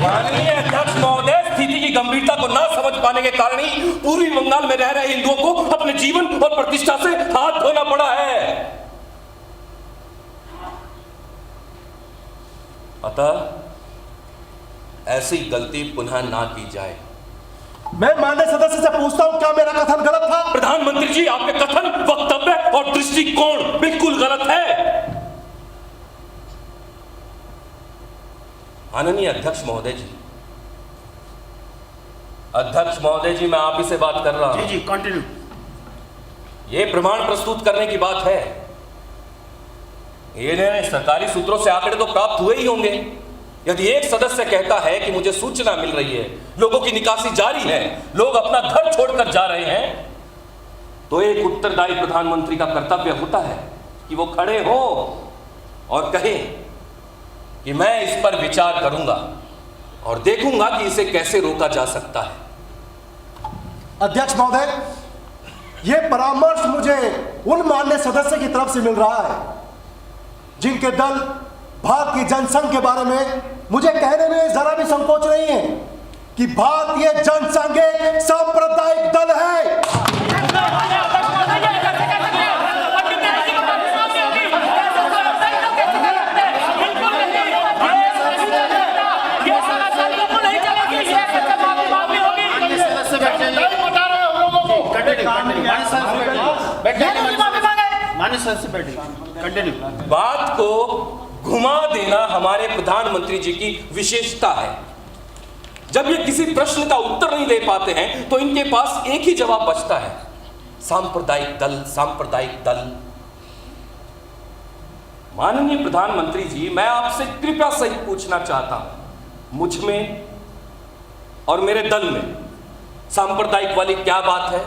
माननीय अध्यक्ष महोदय, स्थिति की गंभीरता को ना समझ पाने के कारण ही पूर्वी बंगाल में रह रहे हिंदुओं को अपने जीवन और प्रतिष्ठा से हाथ धोना पड़ा है। अतः ऐसी गलती पुनः ना की जाए। मैं माननीय सदस्य से पूछता हूं, क्या मेरा कथन गलत था? प्रधानमंत्री जी, आपके कथन, वक्तव्य और दृष्टिकोण बिल्कुल गलत है। माननीय अध्यक्ष महोदय जी, अध्यक्ष महोदय जी, मैं आप ही से बात कर रहा हूं। जी कंटिन्यू। यह प्रमाण प्रस्तुत करने की बात है। ये सरकारी सूत्रों से आंकड़े तो प्राप्त हुए ही होंगे। यदि एक सदस्य कहता है कि मुझे सूचना मिल रही है, लोगों की निकासी जारी है, लोग अपना घर छोड़कर जा रहे हैं, तो एक उत्तरदायी प्रधानमंत्री का कर्तव्य होता है कि वो खड़े हो और कहें कि मैं इस पर विचार करूंगा और देखूंगा कि इसे कैसे रोका जा सकता है। अध्यक्ष महोदय, यह परामर्श मुझे उन माननीय सदस्य की तरफ से मिल रहा है जिनके दल भारतीय जनसंघ के बारे में मुझे कहने में जरा भी संकोच नहीं है कि भारतीय जनसंघ एक सांप्रदायिक दल है। माननीय सदस्य बैठिए, कंटिन्यू। बात को घुमा देना हमारे प्रधानमंत्री जी की विशेषता है। जब ये किसी प्रश्न का उत्तर नहीं दे पाते हैं तो इनके पास एक ही जवाब बचता है, सांप्रदायिक दल, सांप्रदायिक दल। माननीय प्रधानमंत्री जी, मैं आपसे कृपया सही पूछना चाहता हूं, मुझ में और मेरे दल में सांप्रदायिक वाली क्या बात है?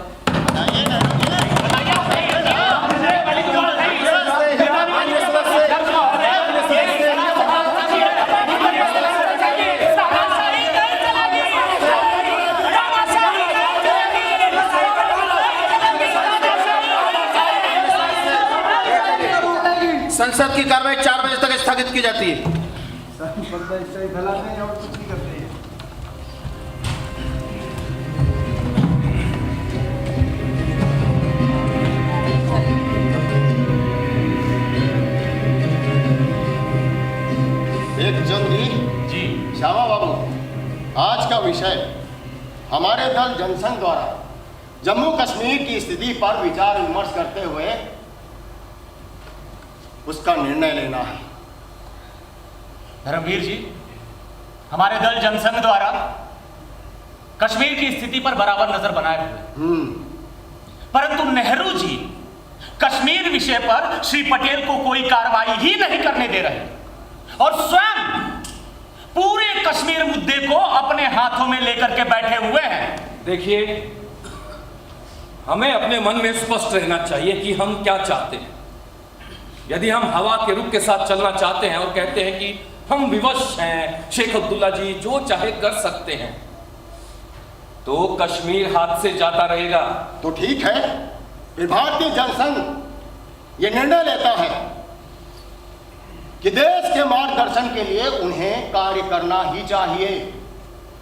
संसद की कार्रवाई 4 बजे तक स्थगित की जाती है। और कुछ नहीं करते हैं। एक जी श्यामा बाबू, आज का विषय हमारे दल जनसंघ द्वारा जम्मू कश्मीर की स्थिति पर विचार विमर्श करते हुए उसका निर्णय लेना है। धर्मवीर जी, हमारे दल जनसंघ द्वारा कश्मीर की स्थिति पर बराबर नजर बनाए हुए, परंतु नेहरू जी कश्मीर विषय पर श्री पटेल को कोई कार्रवाई ही नहीं करने दे रहे और स्वयं पूरे कश्मीर मुद्दे को अपने हाथों में लेकर के बैठे हुए हैं। देखिए, हमें अपने मन में स्पष्ट रहना चाहिए कि हम क्या चाहते हैं। यदि हम हवा के रुख के साथ चलना चाहते हैं और कहते हैं कि हम विवश हैं, शेख अब्दुल्ला जी जो चाहे कर सकते हैं, तो कश्मीर हाथ से जाता रहेगा। तो ठीक है, फिर भारतीय जनसंघ ये निर्णय लेता है कि देश के मार्गदर्शन के लिए उन्हें कार्य करना ही चाहिए।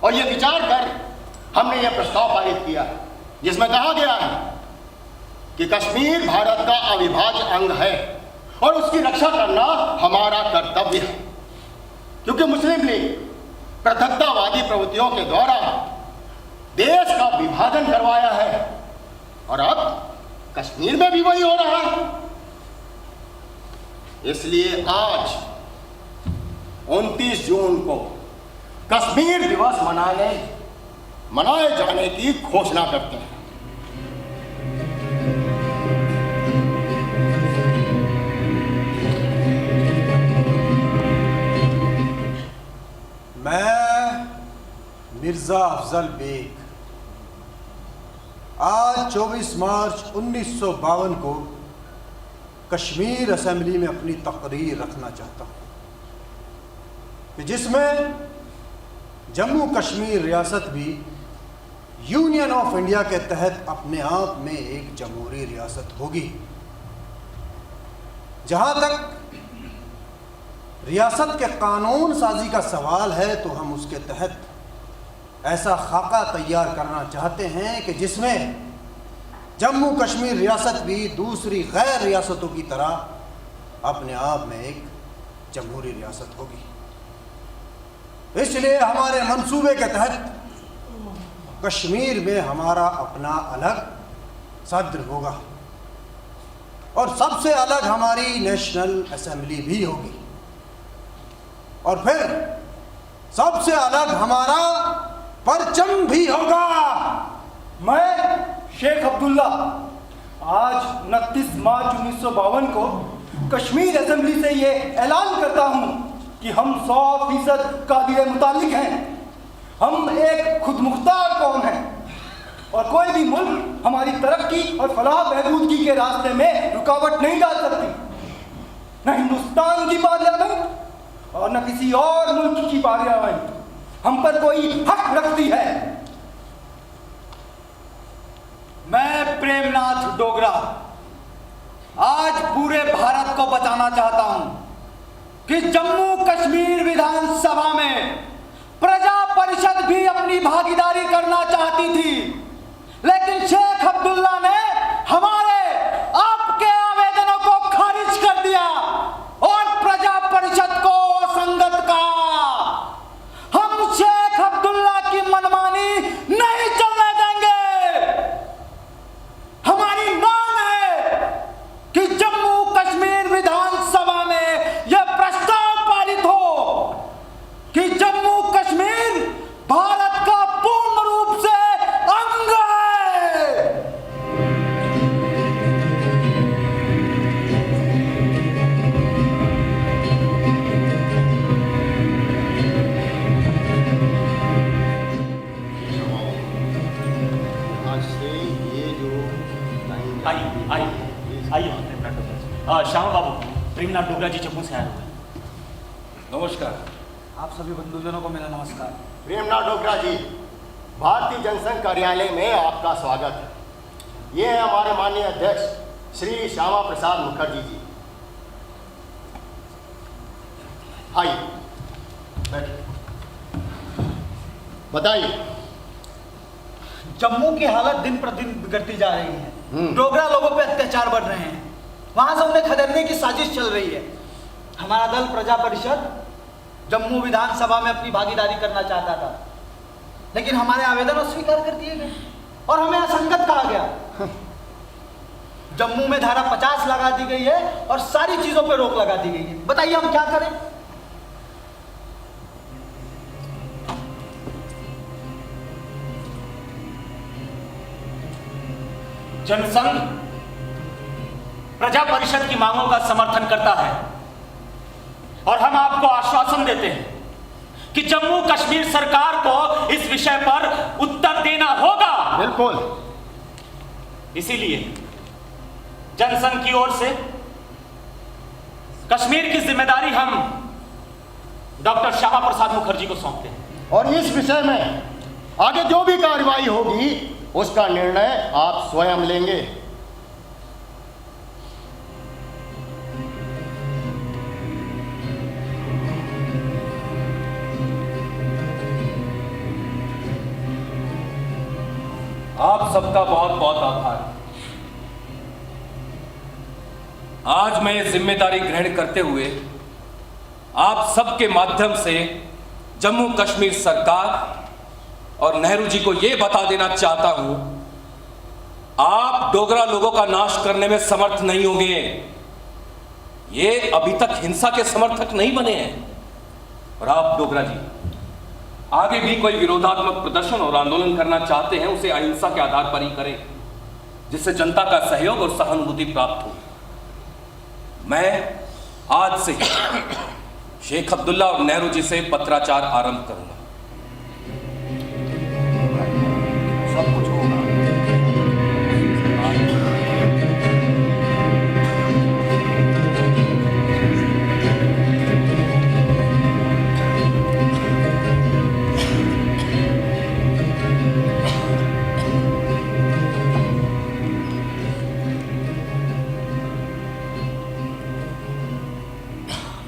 और ये विचार कर हमने ये प्रस्ताव पारित किया है, जिसमें कहा गया है कि कश्मीर भारत का अविभाज्य अंग है और उसकी रक्षा करना हमारा कर्तव्य है, क्योंकि मुस्लिम लीग पृथकतावादी प्रवृत्तियों के द्वारा देश का विभाजन करवाया है और अब कश्मीर में भी वही हो रहा है। इसलिए आज 29 जून को कश्मीर दिवस मनाए जाने की घोषणा करते हैं। मैं मिर्जा अफजल बेग आज 24 मार्च 1952 को कश्मीर असेंबली में अपनी तकरीर रखना चाहता हूँ कि जिसमें जम्मू कश्मीर रियासत भी यूनियन ऑफ इंडिया के तहत अपने आप में एक जमहूरी रियासत होगी। जहाँ तक रियासत के कानून साजी का सवाल है तो हम उसके तहत ऐसा खाका तैयार करना चाहते हैं कि जिसमें जम्मू कश्मीर रियासत भी दूसरी गैर रियासतों की तरह अपने आप में एक जमहूरी रियासत होगी। इसलिए हमारे मंसूबे के तहत कश्मीर में हमारा अपना अलग सदर होगा और सबसे अलग हमारी नेशनल असेंबली भी होगी और फिर सबसे अलग हमारा परचम भी होगा। मैं शेख अब्दुल्ला आज 29 मार्च 1952 को कश्मीर असेंबली से ये ऐलान करता हूँ कि हम 100% काबिल मुतालिक हैं। हम एक खुदमुख्तार कौम हैं और कोई भी मुल्क हमारी तरक्की और फलाह बहबूदगी के रास्ते में रुकावट नहीं डाल सकती। न हिंदुस्तान की पार्लियामेंट और न किसी और मुल्क की पार्लियामेंट हम पर कोई हक रखती है। मैं प्रेमनाथ डोगरा आज पूरे भारत को बताना चाहता हूं कि जम्मू कश्मीर विधानसभा में प्रजा परिषद भी अपनी भागीदारी करना चाहती थी, लेकिन शेख अब्दुल्ला ने हमारे आपके आवेदनों को खारिज कर दिया और प्रजा परिषद को असंगत कहा। हम शेख अब्दुल्ला की मनमानी नहीं चलने देंगे। हमारी मांग है कि जम्मू कश्मीर विधानसभा में यह प्रस्ताव कि जम्मू कश्मीर भारत का पूर्ण रूप से अंग है। आज से ये जो आइए श्यामा बाबू, प्रेमनाथ डोगरा जी जम्मू से आए हुए हैं। नमस्कार। आप सभी बंधुजनों को मेरा नमस्कार। प्रेमनाथ डोगरा जी, भारतीय जनसंघ कार्यालय में आपका स्वागत है। ये है हमारे माननीय अध्यक्ष श्री श्यामा प्रसाद मुखर्जी जी। आइए बैठिए, बताइए। जम्मू की हालत दिन प्रतिदिन बिगड़ती जा रही है। डोगरा लोगों पे अत्याचार बढ़ रहे हैं। वहां से उन्हें खदेड़ने की साजिश चल रही है। हमारा दल प्रजा परिषद जम्मू विधानसभा में अपनी भागीदारी करना चाहता था, लेकिन हमारे आवेदन अस्वीकार कर दिए गए और हमें असंगत कहा गया। जम्मू में धारा 50 लगा दी गई है और सारी चीजों पर रोक लगा दी गई है। बताइए हम क्या करें? जनसंघ प्रजा परिषद की मांगों का समर्थन करता है और हम आपको आश्वासन देते हैं कि जम्मू कश्मीर सरकार को इस विषय पर उत्तर देना होगा। बिल्कुल। इसीलिए जनसंघ की ओर से कश्मीर की जिम्मेदारी हम डॉक्टर श्यामा प्रसाद मुखर्जी को सौंपते हैं। और इस विषय में आगे जो भी कार्रवाई होगी उसका निर्णय आप स्वयं लेंगे। आप सबका बहुत बहुत आभार। आज मैं ये जिम्मेदारी ग्रहण करते हुए आप सबके माध्यम से जम्मू कश्मीर सरकार और नेहरू जी को यह बता देना चाहता हूं, आप डोगरा लोगों का नाश करने में समर्थ नहीं होंगे। ये अभी तक हिंसा के समर्थक नहीं बने हैं। और आप डोगरा जी आगे भी कोई विरोधात्मक प्रदर्शन और आंदोलन करना चाहते हैं, उसे अहिंसा के आधार पर ही करें, जिससे जनता का सहयोग और सहानुभूति प्राप्त हो। मैं आज से शेख अब्दुल्ला और नेहरू जी से पत्राचार आरंभ करूंगा। सब कुछ होगा।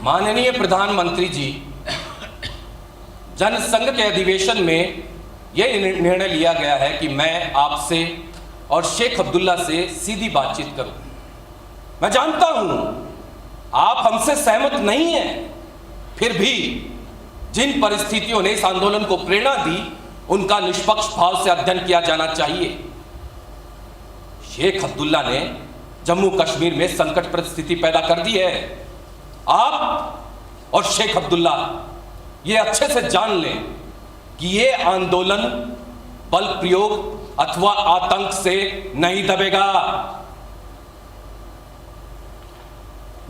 माननीय प्रधानमंत्री जी, जनसंघ के अधिवेशन में यह निर्णय लिया गया है कि मैं आपसे और शेख अब्दुल्ला से सीधी बातचीत करूं। मैं जानता हूं आप हमसे सहमत नहीं हैं, फिर भी जिन परिस्थितियों ने इस आंदोलन को प्रेरणा दी उनका निष्पक्ष भाव से अध्ययन किया जाना चाहिए। शेख अब्दुल्ला ने जम्मू कश्मीर में संकट परिस्थिति पैदा कर दी है। आप और शेख अब्दुल्ला ये अच्छे से जान लें कि ये आंदोलन बल प्रयोग अथवा आतंक से नहीं दबेगा।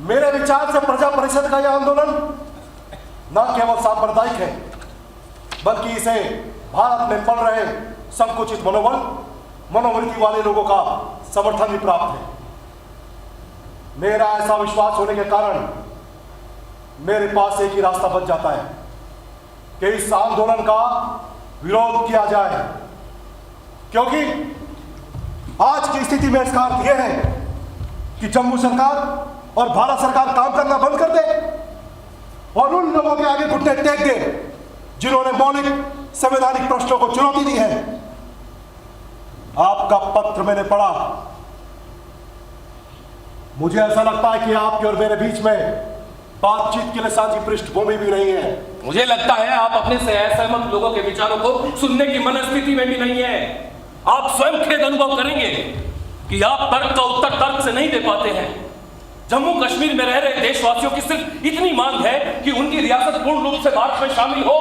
मेरे विचार से प्रजा परिषद का यह आंदोलन न केवल सांप्रदायिक है, बल्कि इसे भारत में पड़ रहे संकुचित मनोवृत्ति वाले लोगों का समर्थन भी प्राप्त है। मेरा ऐसा विश्वास होने के कारण मेरे पास एक ही रास्ता बच जाता है कि इस आंदोलन का विरोध किया जाए, क्योंकि आज की स्थिति में इसका अर्थ यह है कि जम्मू सरकार और भारत सरकार काम करना बंद कर दे और उन लोगों के आगे घुटने टेक दे जिन्होंने मौलिक संवैधानिक प्रश्नों को चुनौती दी है। आपका पत्र मैंने पढ़ा। मुझे ऐसा लगता है कि आपके और मेरे बीच में बातचीत के लिए साझी पृष्ठभूमि भी नहीं है। मुझे लगता है आप अपने से असहमत लोगों के विचारों को सुनने की मनस्थिति में भी नहीं है। आप स्वयं खेद अनुभव करेंगे कि आप तर्क का उत्तर तर्क से नहीं दे पाते हैं। जम्मू कश्मीर में रह रहे देशवासियों की सिर्फ इतनी मांग है कि उनकी रियासत पूर्ण रूप से भारत में शामिल हो।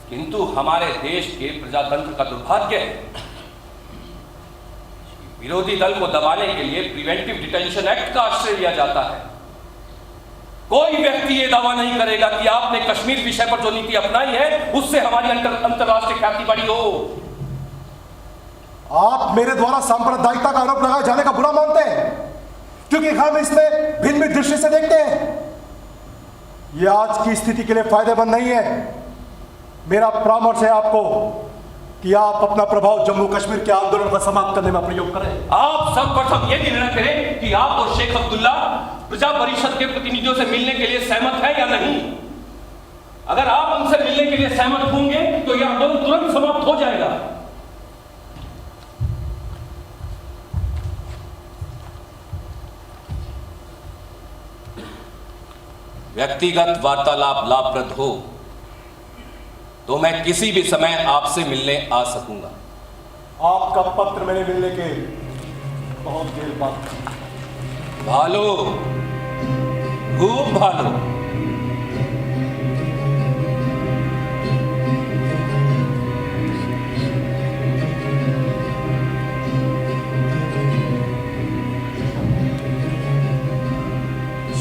किंतु हमारे देश के प्रजातंत्र का दुर्भाग्य है, विरोधी दल को दबाने के लिए प्रिवेंटिव डिटेंशन एक्ट का आश्रय लिया जाता है। कोई व्यक्ति यह दावा नहीं करेगा कि आपने कश्मीर विषय पर जो नीति अपनाई है उससे हमारी अंतरराष्ट्रीय ख्याति बढ़ी हो। आप मेरे द्वारा सांप्रदायिकता का आरोप लगाए जाने का बुरा मानते हैं क्योंकि हम इसमें भिन्न भिन्न दृष्टि से देखते हैं। यह आज की स्थिति के लिए फायदेमंद नहीं है। मेरा परामर्श है आपको कि आप अपना प्रभाव जम्मू कश्मीर के आंदोलन को समाप्त करने में प्रयोग करें। आप सर्वप्रथम यह निर्णय करें कि आप और शेख अब्दुल्ला प्रजा परिषद के प्रतिनिधियों से मिलने के लिए सहमत हैं या नहीं। अगर आप उनसे मिलने के लिए सहमत होंगे तो यह आंदोलन तुरंत समाप्त हो जाएगा। व्यक्तिगत वार्तालाप लाभप्रद हो तो मैं किसी भी समय आपसे मिलने आ सकूंगा। आपका पत्र मैंने मिलने के बहुत देर बाद। भालो, खूब भालो।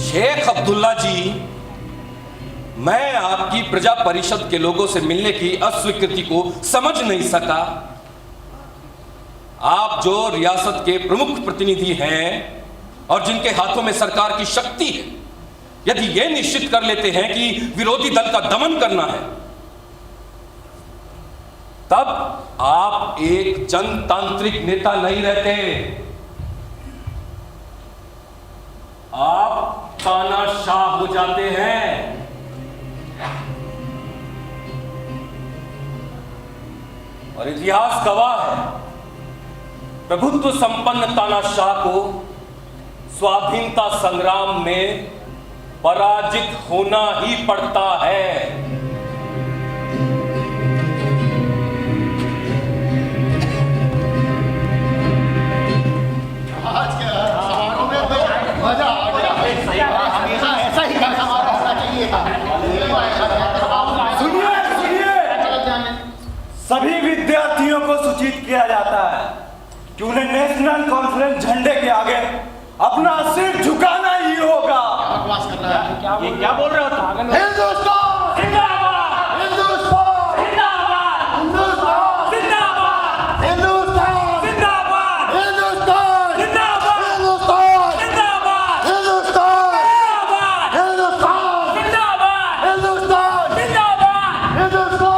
शेख अब्दुल्ला जी, मैं आपकी प्रजा परिषद के लोगों से मिलने की अस्वीकृति को समझ नहीं सका। आप जो रियासत के प्रमुख प्रतिनिधि हैं और जिनके हाथों में सरकार की शक्ति है, यदि यह निश्चित कर लेते हैं कि विरोधी दल का दमन करना है, तब आप एक जनतांत्रिक नेता नहीं रहते, आप तानाशाह हो जाते हैं। और इतिहास गवाह है, प्रभुत्व संपन्न तानाशाह को स्वाधीनता संग्राम में पराजित होना ही पड़ता है। आज के समारोह में तो मजा आ गया। हमेशा ऐसा ही समारोह होना चाहिए था। सभी विद्यार्थियों को सूचित किया जाता है कि उन्हें नेशनल कॉन्फ्रेंस झंडे के आगे अपना सिर झुकाना ही होगा। ये क्या बोल रहे हो? हिंदुस्तान जिंदाबाद! हिंदुस्तान जिंदाबाद! हिंदुस्तान जिंदाबाद! हिंदुस्तान जिंदाबाद! हिंदुस्तान जिंदाबाद! हिंदुस्तान जिंदाबाद! हिंदुस्तान जिंदाबाद! हिंदुस्तान जिंदाबाद! हिंदुस्तान जिंदाबाद! हिंदुस्तान।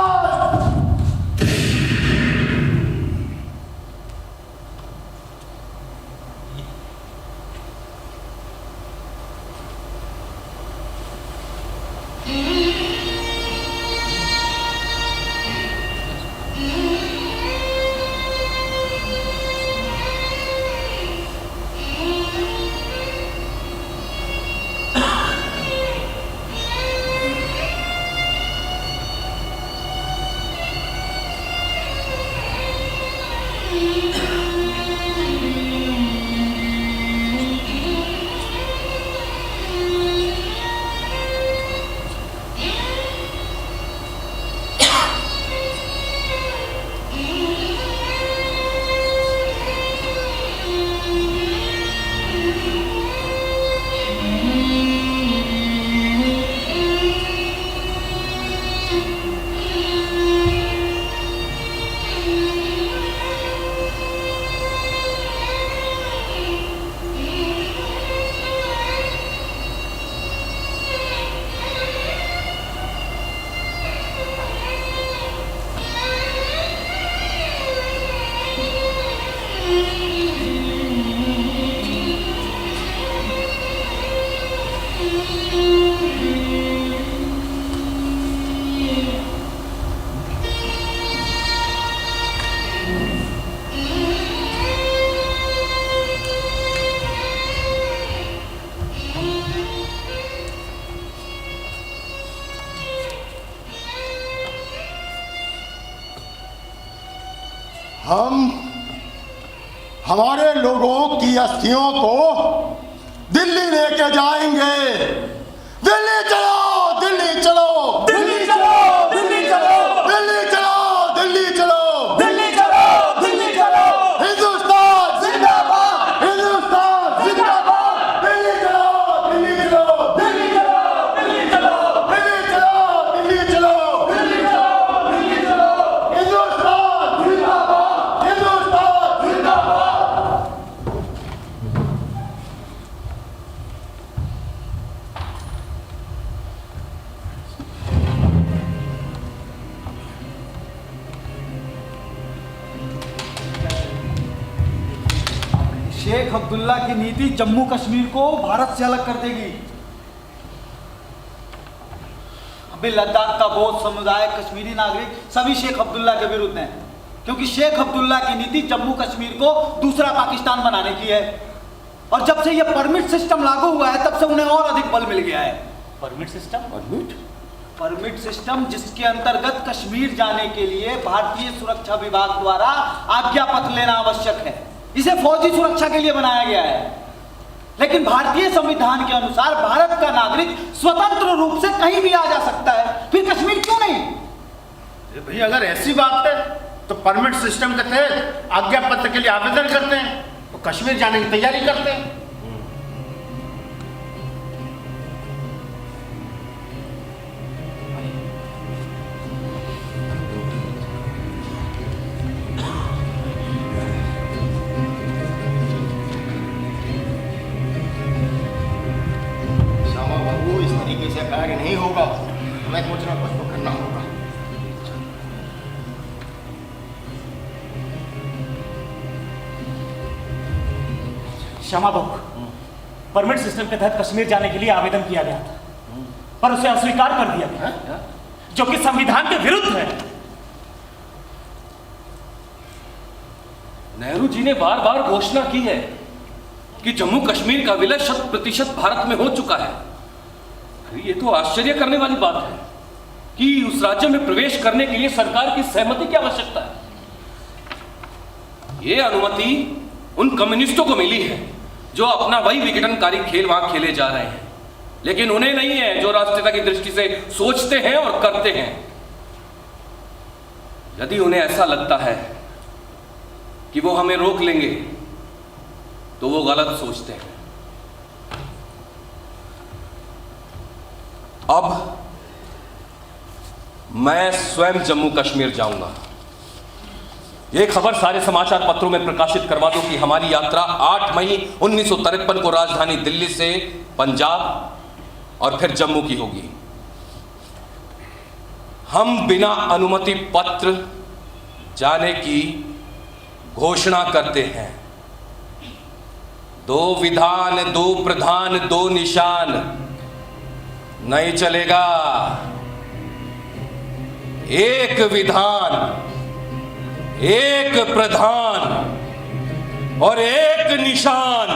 हमारे लोगों की अस्थियों को दिल्ली लेके जाएंगे। दिल्ली चलो, दिल्ली चलो, दिल्ली चलो, दिल्ली चलो, दिल्ली चलो, दिल्ली चलो, दिल्ली चलो, दिल्ली चलो। हिंदुस्तान जिंदाबाद, हिंदुस्तान जिंदाबाद। दिल्ली चलो, दिल्ली चलो, दिल्ली चलो, दिल्ली चलो, दिल्ली चलो, दिल्ली चलो, दिल्ली चलो, दिल्ली चलो। हिंदुस्तान जिंदाबाद, हिंदुस्तान जिंदाबाद। शेख अब्दुल्ला की नीति जम्मू कश्मीर को भारत से अलग कर देगी। अभी लद्दाख का बौद्ध समुदाय, कश्मीरी नागरिक सभी शेख अब्दुल्ला के विरुद्ध हैं, क्योंकि शेख अब्दुल्ला की नीति जम्मू कश्मीर को दूसरा पाकिस्तान बनाने की है। और जब से यह परमिट सिस्टम लागू हुआ है, तब से उन्हें और अधिक बल मिल गया है। Permit system? परमिट सिस्टम जिसके अंतर्गत कश्मीर जाने के लिए भारतीय सुरक्षा विभाग द्वारा आज्ञा पत्र लेना आवश्यक है। इसे फौजी सुरक्षा के लिए बनाया गया है, लेकिन भारतीय संविधान के अनुसार भारत का नागरिक स्वतंत्र रूप से कहीं भी आ जा सकता है, फिर कश्मीर क्यों नहीं? भाई अगर ऐसी बात है तो परमिट सिस्टम के तहत आज्ञा पत्र के लिए आवेदन करते हैं, तो कश्मीर जाने की तैयारी करते हैं। श्यामा बाबू, इस तरीके से कार्य नहीं होगा, हमें कुछ ना कुछ तो करना होगा। श्यामा बाबू, परमिट सिस्टम के तहत कश्मीर जाने के लिए आवेदन किया गया था, पर उसे अस्वीकार कर दिया गया, जो कि संविधान के विरुद्ध है। नेहरू जी ने बार बार घोषणा की है कि जम्मू कश्मीर का विलय 100% भारत में हो चुका है। ये तो आश्चर्य करने वाली बात है कि उस राज्य में प्रवेश करने के लिए सरकार की सहमति की आवश्यकता है। ये अनुमति उन कम्युनिस्टों को मिली है जो अपना वही विघटनकारी खेल वहां खेले जा रहे हैं, लेकिन उन्हें नहीं है जो राष्ट्रीयता की दृष्टि से सोचते हैं और करते हैं। यदि उन्हें ऐसा लगता है कि वो हमें रोक लेंगे, तो वो गलत सोचते हैं। अब मैं स्वयं जम्मू कश्मीर जाऊंगा। ये खबर सारे समाचार पत्रों में प्रकाशित करवा दो कि हमारी यात्रा 8 मई 1953 को राजधानी दिल्ली से पंजाब और फिर जम्मू की होगी। हम बिना अनुमति पत्र जाने की घोषणा करते हैं। 2 विधान, 2 प्रधान, 2 निशान नहीं चलेगा। 1 विधान, 1 प्रधान और 1 निशान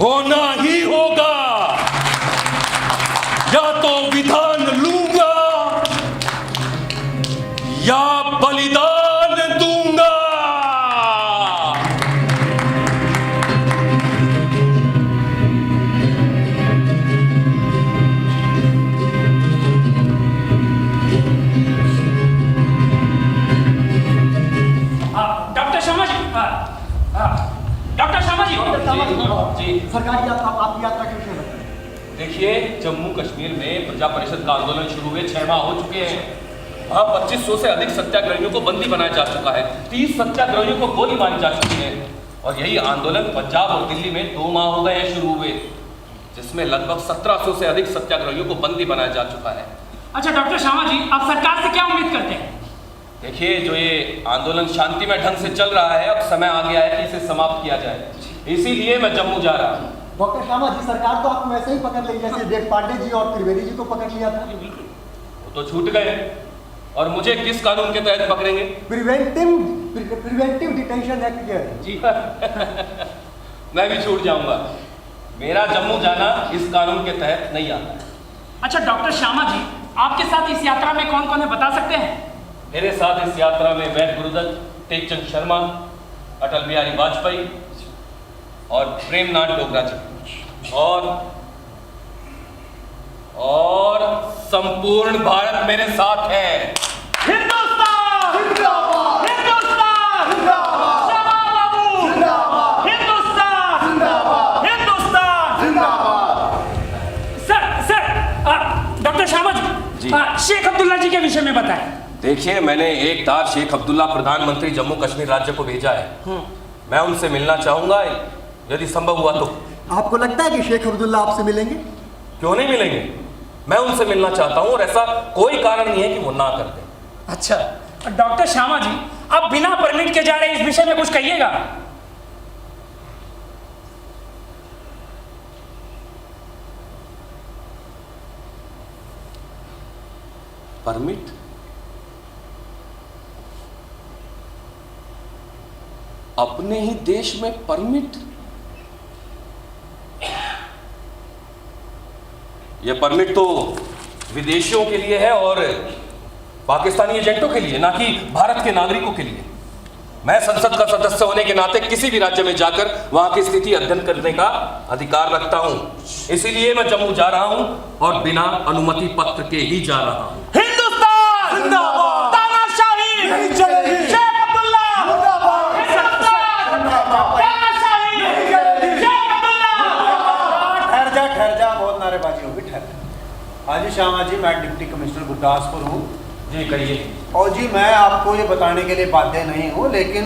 होना ही होगा। या तो विधान लूंगा या बलिदान दूंगा। डॉक्टर शर्मा जी, डॉक्टर शर्मा जी, जी सरकार की आपकी यात्रा के विषय में देखिए, जम्मू कश्मीर में प्रजा परिषद का आंदोलन शुरू हुए 6 माह हो चुके हैं। वहां 2500 से अधिक सत्याग्रहियों को बंदी बनाया जा चुका है। 30 सत्याग्रहियों को गोली मारी जा चुकी है। और यही आंदोलन पंजाब और दिल्ली में 2 माह हो गए हैं शुरू हुए, जिसमें लगभग 1700 से अधिक सत्याग्रहियों को बंदी बनाया जा चुका है। अच्छा डॉक्टर शर्मा जी, आप सरकार से क्या उम्मीद करते हैं? देखिए, जो ये आंदोलन शांतिमय ढंग से चल रहा है, अब समय आ गया है कि इसे समाप्त किया जाए। इसीलिए मैं जम्मू जा रहा हूँ। डॉक्टर शर्मा जी, सरकार तो आपको वैसे ही पकड़ ली, जैसे देव पांडे जी और त्रिवेदी जी को पकड़ लिया था। वो तो छूट गए, और मुझे किस कानून के तहत पकड़ेंगे? प्रिवेंटिव डिटेंशन एक्ट के जी मैं भी छूट जाऊंगा। मेरा जम्मू जाना इस कानून के तहत नहीं आता। अच्छा डॉक्टर शर्मा जी, आपके साथ इस यात्रा में कौन कौन है बता सकते हैं? मेरे साथ इस यात्रा में वैद गुरुदत्त, टेकचंद शर्मा, अटल बिहारी वाजपेयी और प्रेमनाथ डोगरा जी और संपूर्ण भारत मेरे साथ है। हिंदुस्तान जिंदाबाद, हिंदुस्तान जिंदाबाद, श्यामा बाबू जिंदाबाद, हिंदुस्तान जिंदाबाद, हिंदुस्तान जिंदाबाद। सर डॉक्टर श्यामा जी, शेख अब्दुल्ला जी के विषय में बताएं। देखिए, मैंने एक तार शेख अब्दुल्ला प्रधानमंत्री जम्मू कश्मीर राज्य को भेजा है। मैं उनसे मिलना चाहूंगा, यदि संभव हुआ तो। आपको लगता है कि शेख अब्दुल्ला आपसे मिलेंगे? क्यों नहीं मिलेंगे? मैं उनसे मिलना चाहता हूं और ऐसा कोई कारण नहीं है कि वो ना कर दें। अच्छा डॉक्टर श्यामा जी, आप बिना परमिट के जा रहे हैं, इस विषय में कुछ कहिएगा। परमिट? अपने ही देश में परमिट? यह परमिट तो विदेशियों के लिए है और पाकिस्तानी एजेंटों के लिए, ना कि भारत के नागरिकों के लिए। मैं संसद का सदस्य होने के नाते किसी भी राज्य में जाकर वहां की स्थिति अध्ययन करने का अधिकार रखता हूं। इसीलिए मैं जम्मू जा रहा हूं और बिना अनुमति पत्र के ही जा रहा हूं। हिंदुस्तान जिंदाबाद, तानाशाही नहीं चलेगी, शेख अब्दुल्ला मुर्दाबाद, हिंदुस्तान तानाशाही नहीं चलेगी, शेख अब्दुल्ला। ठहर जा, बहुत नारेबाजी होगी, ठहर जा। हाँ जी श्यामा जी, मैं डिप्टी कमिश्नर गुरदासपुर हूँ जी। कहिए। और जी मैं आपको ये बताने के लिए बाध्य नहीं हूँ, लेकिन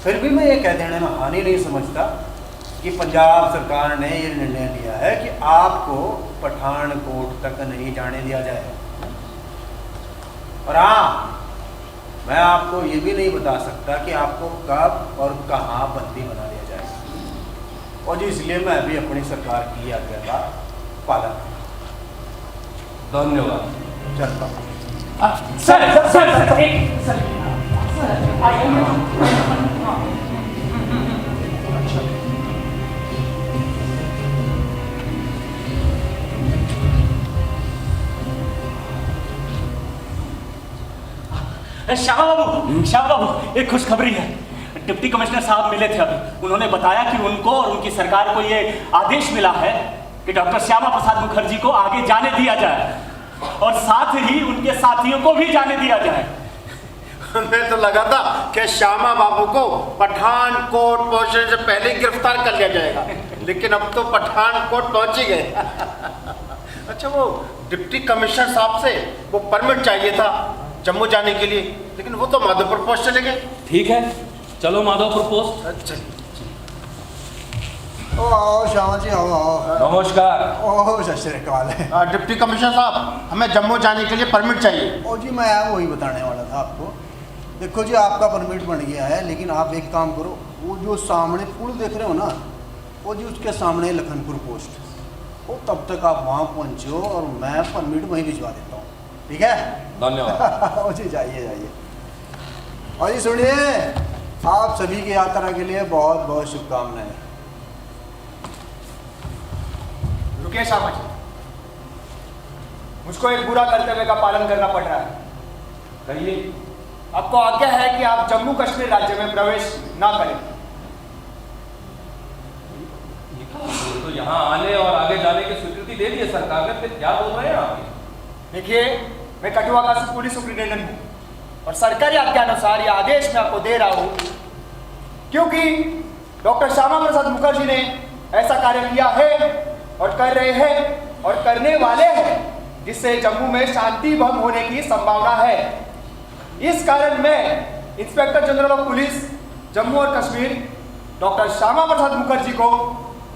फिर भी मैं ये कह देने में हानि नहीं समझता कि पंजाब सरकार ने ये निर्णय लिया है कि आपको पठानकोट तक नहीं जाने दिया जाए। और हाँ, मैं आपको ये भी नहीं बता सकता कि आपको कब और कहाँ बंदी बना दिया जाए। और जी इसलिए मैं अभी अपनी सरकार की आज्ञा का पालन करूँगा। धन्यवाद। चलता हूँ। सर एक सर श्यामा बाबू, एक खुशखबरी है। डिप्टी कमिश्नर साहब मिले थे अभी, उन्होंने बताया कि उनको और उनकी सरकार को ये आदेश मिला है कि डॉक्टर श्यामा प्रसाद मुखर्जी को आगे जाने दिया जाए और साथ ही उनके साथियों को भी जाने दिया जाए। हमें तो लगा था कि श्यामा बाबू को पठानकोट पहुंचने से पहले ही गिरफ्तार कर लिया जाएगा, लेकिन अब तो पठानकोट पहुंच ही गए। अच्छा, वो डिप्टी कमिश्नर साहब से वो परमिट चाहिए था जम्मू जाने के लिए, लेकिन वो तो माधोपुर पोस्ट चले गए। ठीक है, चलो माधोपुर पोस्ट। अच्छा आओ श्यामा जी, आओ आओ। नमस्कार। ओह सत श्री अकाल है। डिप्टी कमिश्नर साहब, हमें जम्मू जाने के लिए परमिट चाहिए। और जी मैं वही बताने वाला था आपको। देखो जी, आपका परमिट बन गया है, लेकिन आप एक काम करो, वो जो सामने पुल देख रहे हो ना, वो जी उसके सामने लखनपुर पोस्ट, वो तब तक आप वहाँ पहुँचो और मैं परमिट वहीं भिजवा देता हूँ। ठीक है? धन्यवाद। जी जाइए। और जी सुनिए, आप सभी की यात्रा के लिए बहुत बहुत शुभकामनाएं। रुकिए श्यामा जी, मुझको एक बुरा कर्तव्य का पालन करना पड़ रहा है। कहिए। आपको आज्ञा है कि आप जम्मू कश्मीर राज्य में प्रवेश ना करें। तो यहाँ आने और आगे जाने की स्वीकृति दे दी है सरकार ने, फिर क्या बोल रहे हैं आप? देखिए, मैं कठुआ का पुलिस सुप्रिंटेंडेंट हूँ और सरकारी आज्ञा अनुसार ये आदेश मैं आपको दे रहा हूँ, क्योंकि डॉक्टर श्यामा प्रसाद मुखर्जी ने ऐसा कार्य किया है और कर रहे हैं और करने वाले हैं, जिससे जम्मू में शांति भंग होने की संभावना है। इस कारण मैं inspector general of police Jammu और कश्मीर डॉक्टर श्यामा प्रसाद मुखर्जी को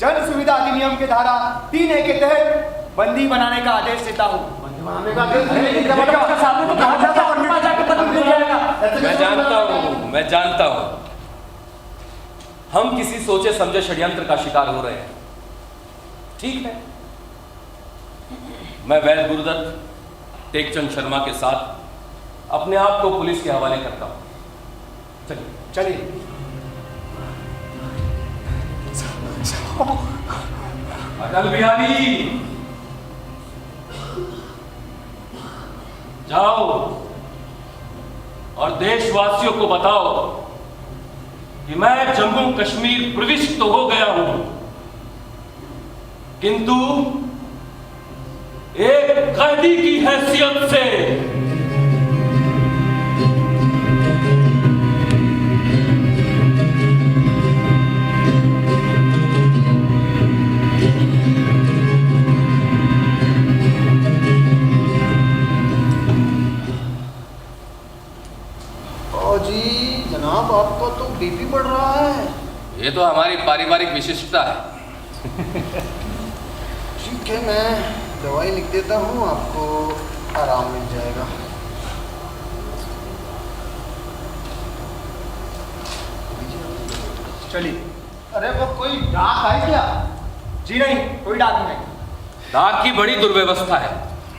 जन सुविधा अधिनियम के धारा 3A के तहत बंदी बनाने का आदेश देता हूँ। मैं जानता हूँ हम किसी सोचे समझे षड्यंत्र का शिकार हो रहे हैं। ठीक है, मैं वैद्य गुरुदत्त टेकचंद शर्मा के साथ अपने आप को पुलिस के हवाले करता हूं। चलिए। अटल बिहारी, जाओ और देशवासियों को बताओ कि मैं जम्मू कश्मीर प्रविष्ट तो हो गया हूं, किंतु एक कैदी की हैसियत से जी जनाब, आपका तो बीपी बढ़ रहा है। ये तो हमारी पारिवारिक विशिष्टता है। ठीक है, मैं दवाई लिख देता हूँ, आपको आराम मिल जाएगा। चलिए। अरे वो कोई डाक है क्या? जी नहीं, कोई डाक नहीं। डाक की बड़ी दुर्व्यवस्था है।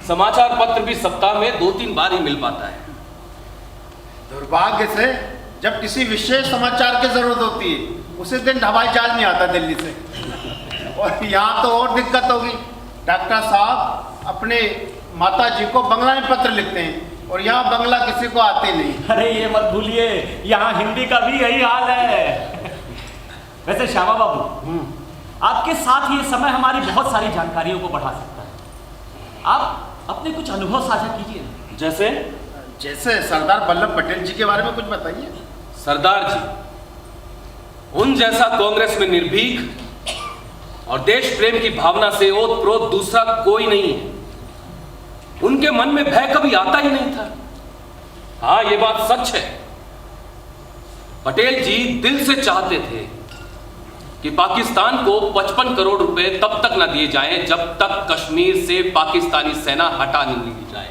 समाचार पत्र भी सप्ताह में 2-3 बार ही मिल पाता है। दुर्भाग्य से जब किसी विशेष समाचार की जरूरत होती है, उसी दिन हवाई जहाज नहीं आता दिल्ली से। और यहाँ तो और दिक्कत होगी। डॉक्टर साहब अपने माता जी को बंगला में पत्र लिखते हैं और यहाँ बंगला किसी को आते नहीं। अरे ये मत भूलिए, यहाँ हिंदी का भी यही हाल है। वैसे श्यामा बाबू, आपके साथ ये समय हमारी बहुत सारी जानकारियों को बढ़ा सकता है। आप अपने कुछ अनुभव साझा कीजिए। जैसे सरदार वल्लभ पटेल जी के बारे में कुछ बताइए। सरदार जी उन जैसा कांग्रेस में निर्भीक और देश प्रेम की भावना से ओतप्रोत दूसरा कोई नहीं है। उनके मन में भय कभी आता ही नहीं था। हाँ, ये बात सच है। पटेल जी दिल से चाहते थे कि पाकिस्तान को 55 करोड़ रुपए तब तक न दिए जाएं जब तक कश्मीर से पाकिस्तानी सेना हटा नहीं ली जाए।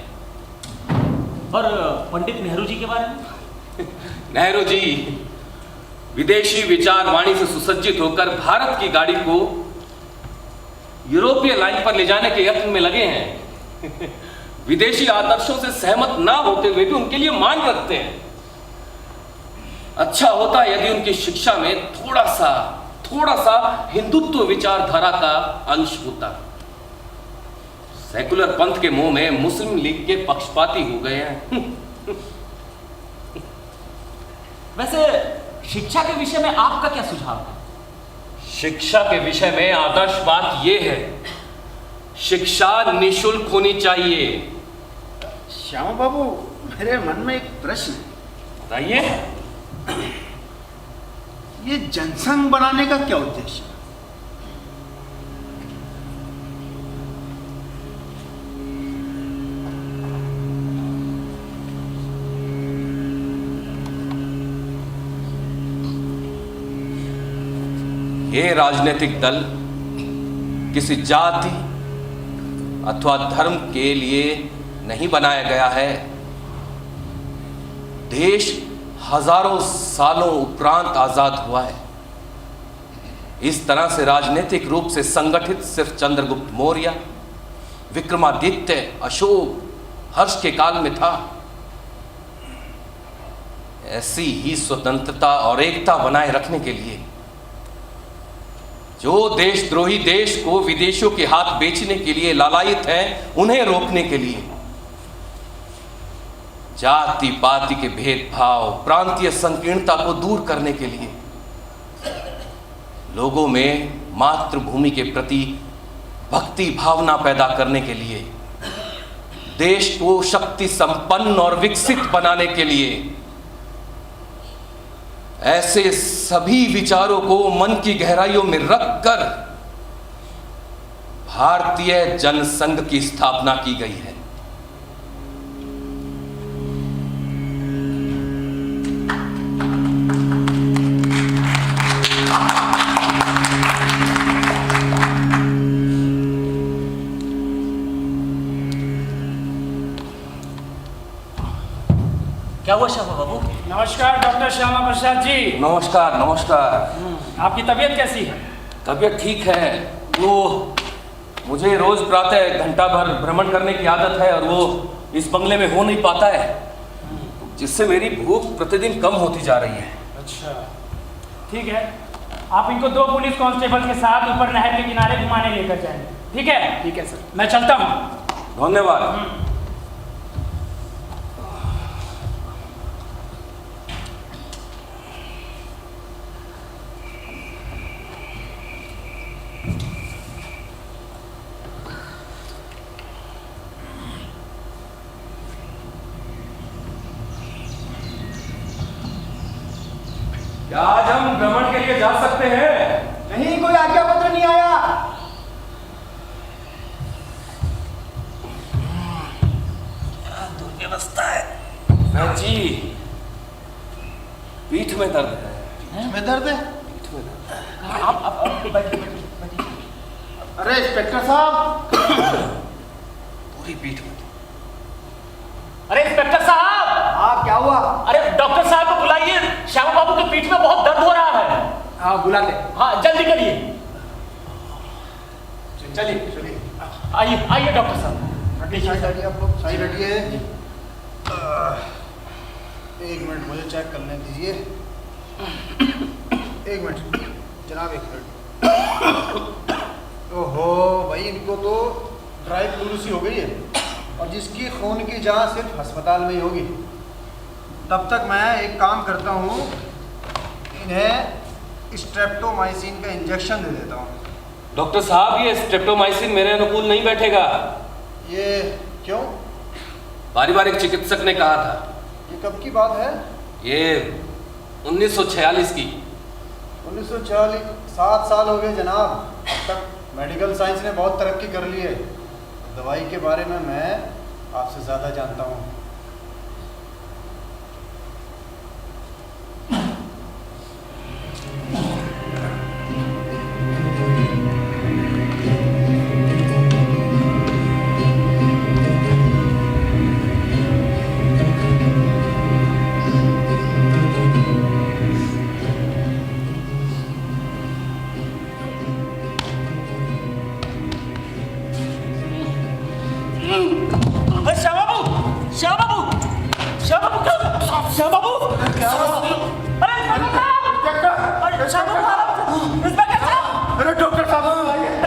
और पंडित नेहरू जी के बारे में? नेहरू जी विदेशी विचार वाणी से सुसज्जित होकर भारत की गाड़ी को यूरोपीय लाइन पर ले जाने के यत्न में लगे हैं। विदेशी आदर्शों से सहमत ना होते हुए भी उनके लिए मान रखते हैं। अच्छा होता यदि उनकी शिक्षा में थोड़ा सा हिंदुत्व विचारधारा का अंश होता। सेकुलर पंथ के मुंह में मुस्लिम लीग के पक्षपाती हो गए हैं। वैसे शिक्षा के विषय में आपका क्या सुझाव है? शिक्षा के विषय में आदर्श बात यह है, शिक्षा निःशुल्क होनी चाहिए। श्यामा बाबू, मेरे मन में एक प्रश्न है। बताइए। ये जनसंघ बनाने का क्या उद्देश्य है? ये राजनीतिक दल किसी जाति अथवा धर्म के लिए नहीं बनाया गया है। देश हजारों सालों उपरांत आजाद हुआ है। इस तरह से राजनीतिक रूप से संगठित सिर्फ चंद्रगुप्त मौर्य, विक्रमादित्य, अशोक, हर्ष के काल में था। ऐसी ही स्वतंत्रता और एकता बनाए रखने के लिए जो देशद्रोही देश को विदेशियों के हाथ बेचने के लिए लालायित हैं, उन्हें रोकने के लिए जाति पाति के भेदभाव, प्रांतीय संकीर्णता को दूर करने के लिए, लोगों में मातृभूमि के प्रति भक्ति भावना पैदा करने के लिए, देश को शक्ति संपन्न और विकसित बनाने के लिए, ऐसे सभी विचारों को मन की गहराइयों में रखकर भारतीय जनसंघ की स्थापना की गई है। क्या हुआ श्यामा बाबू? नमस्कार डॉक्टर श्यामा प्रसाद जी। नमस्कार नमस्कार। आपकी तबीयत कैसी है? तबीयत ठीक है। वो मुझे रोज प्रातः घंटा भर भ्रमण करने की आदत है और वो इस बंगले में हो नहीं पाता है, जिससे मेरी भूख प्रतिदिन कम होती जा रही है। अच्छा, ठीक है। आप इनको 2 पुलिस कांस्टेबल के साथ ऊपर नहर के किनारे घुमाने लेकर जाएंगे। ठीक है? ठीक है सर, मैं चलता हूँ। धन्यवाद। क्या आज हम भ्रमण के लिए जा सकते हैं? नहीं, कोई आज्ञा पत्र नहीं आया। दुर्व्यवस्था है। बहन जी, पीठ में दर्द है। में दर्द है? पीठ में दर्द है। अरे इंस्पेक्टर साहब, पूरी पीठ में। अरे इंस्पेक्टर साहब! हाँ, क्या हुआ? अरे डॉक्टर साहब को बुलाइए, श्यामा बाबू के पीठ में बहुत दर्द हो रहा है। हाँ, बुलाते। हाँ, जल्दी करिए। चलिए चलिए, आइए आइए डॉक्टर साहब। साइड हटिए, आप लोग साइड हटिए। एक मिनट मुझे चेक करने दीजिए। एक मिनट जनाब, एक मिनट। ओहो भाई, इनको तो ड्राई फ्लूसी हो गई है, और जिसकी खून की जांच सिर्फ अस्पताल में ही होगी। तब तक मैं एक काम करता हूँ, इन्हें स्ट्रेप्टोमाइसिन का इंजेक्शन दे देता हूँ। डॉक्टर साहब, ये स्ट्रेप्टोमाइसिन मेरे अनुकूल नहीं बैठेगा। ये क्यों? पारिवारिक चिकित्सक ने कहा था। ये कब की बात है? ये 1946 की। 1946? 7 साल हो गए जनाब। अब तक मेडिकल साइंस ने बहुत तरक्की कर ली है। दवाई के बारे में मैं आपसे ज़्यादा जानता हूँ। श्यामा बाबू! श्यामा बाबू! श्यामा बाबू! श्यामा बाबू! अरे श्यामा बाबू! इंस्पेक्टर साहब! अरे डॉक्टर साहब,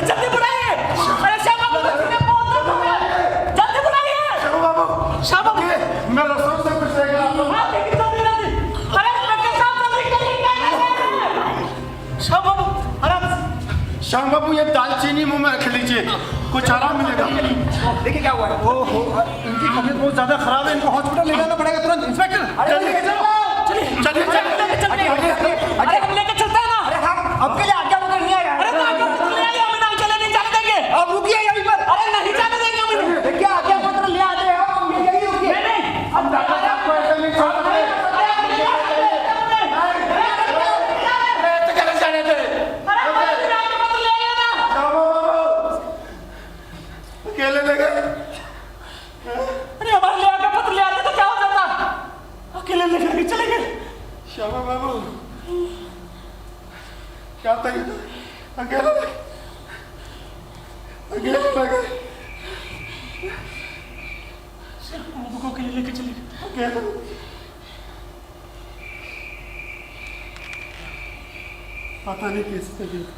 जल्दी बुलाइए! अरे श्यामा बाबू! जल्दी बुलाइए! श्यामा बाबू! मैं रसोई से कुछ लेकर आता हूँ। हाँ, लेकिन जल्दी जल्दी! अरे इंस्पेक्टर साहब, जल्दी जल्दी! श्यामा बाबू! आराम से! श्याम बाबू, ये दालचीनी मुंह में रख लीजिए, कुछ आराम मिलेगा। देखिए क्या हुआ है। ओहो, इनकी तबीयत बहुत ज्यादा खराब है, इनको हॉस्पिटल ले जाना पड़ेगा तुरंत। इंस्पेक्टर चलिए चलिए चलिए अरे हम लेके चलते हैं ना। अरे हम आपके लिए आज्ञा पत्र नहीं आया। अरे तो आज्ञा पत्र ले आइए, हमें नहीं चले, नहीं जाने देंगे। आप रुकिए यहीं पर। अरे नहीं जाने देंगे हमें। देखिए, आज्ञा पत्र ले आते हैं हम, यहीं रुकिए। नहीं अब डॉक्टर साहब को ऐसा नहीं छोड़ सकते। जाने दे। अकेले ले गए। अरे हमारे लिए आज्ञा पत्र ले आते तो क्या हो जाता? अकेले लेकर चले गए। श्यामा बाबू, क्या तरीका? अकेले ले गए। बाबू को अकेले लेकर चले गए। अकेले। पता नहीं कैसे तरीका।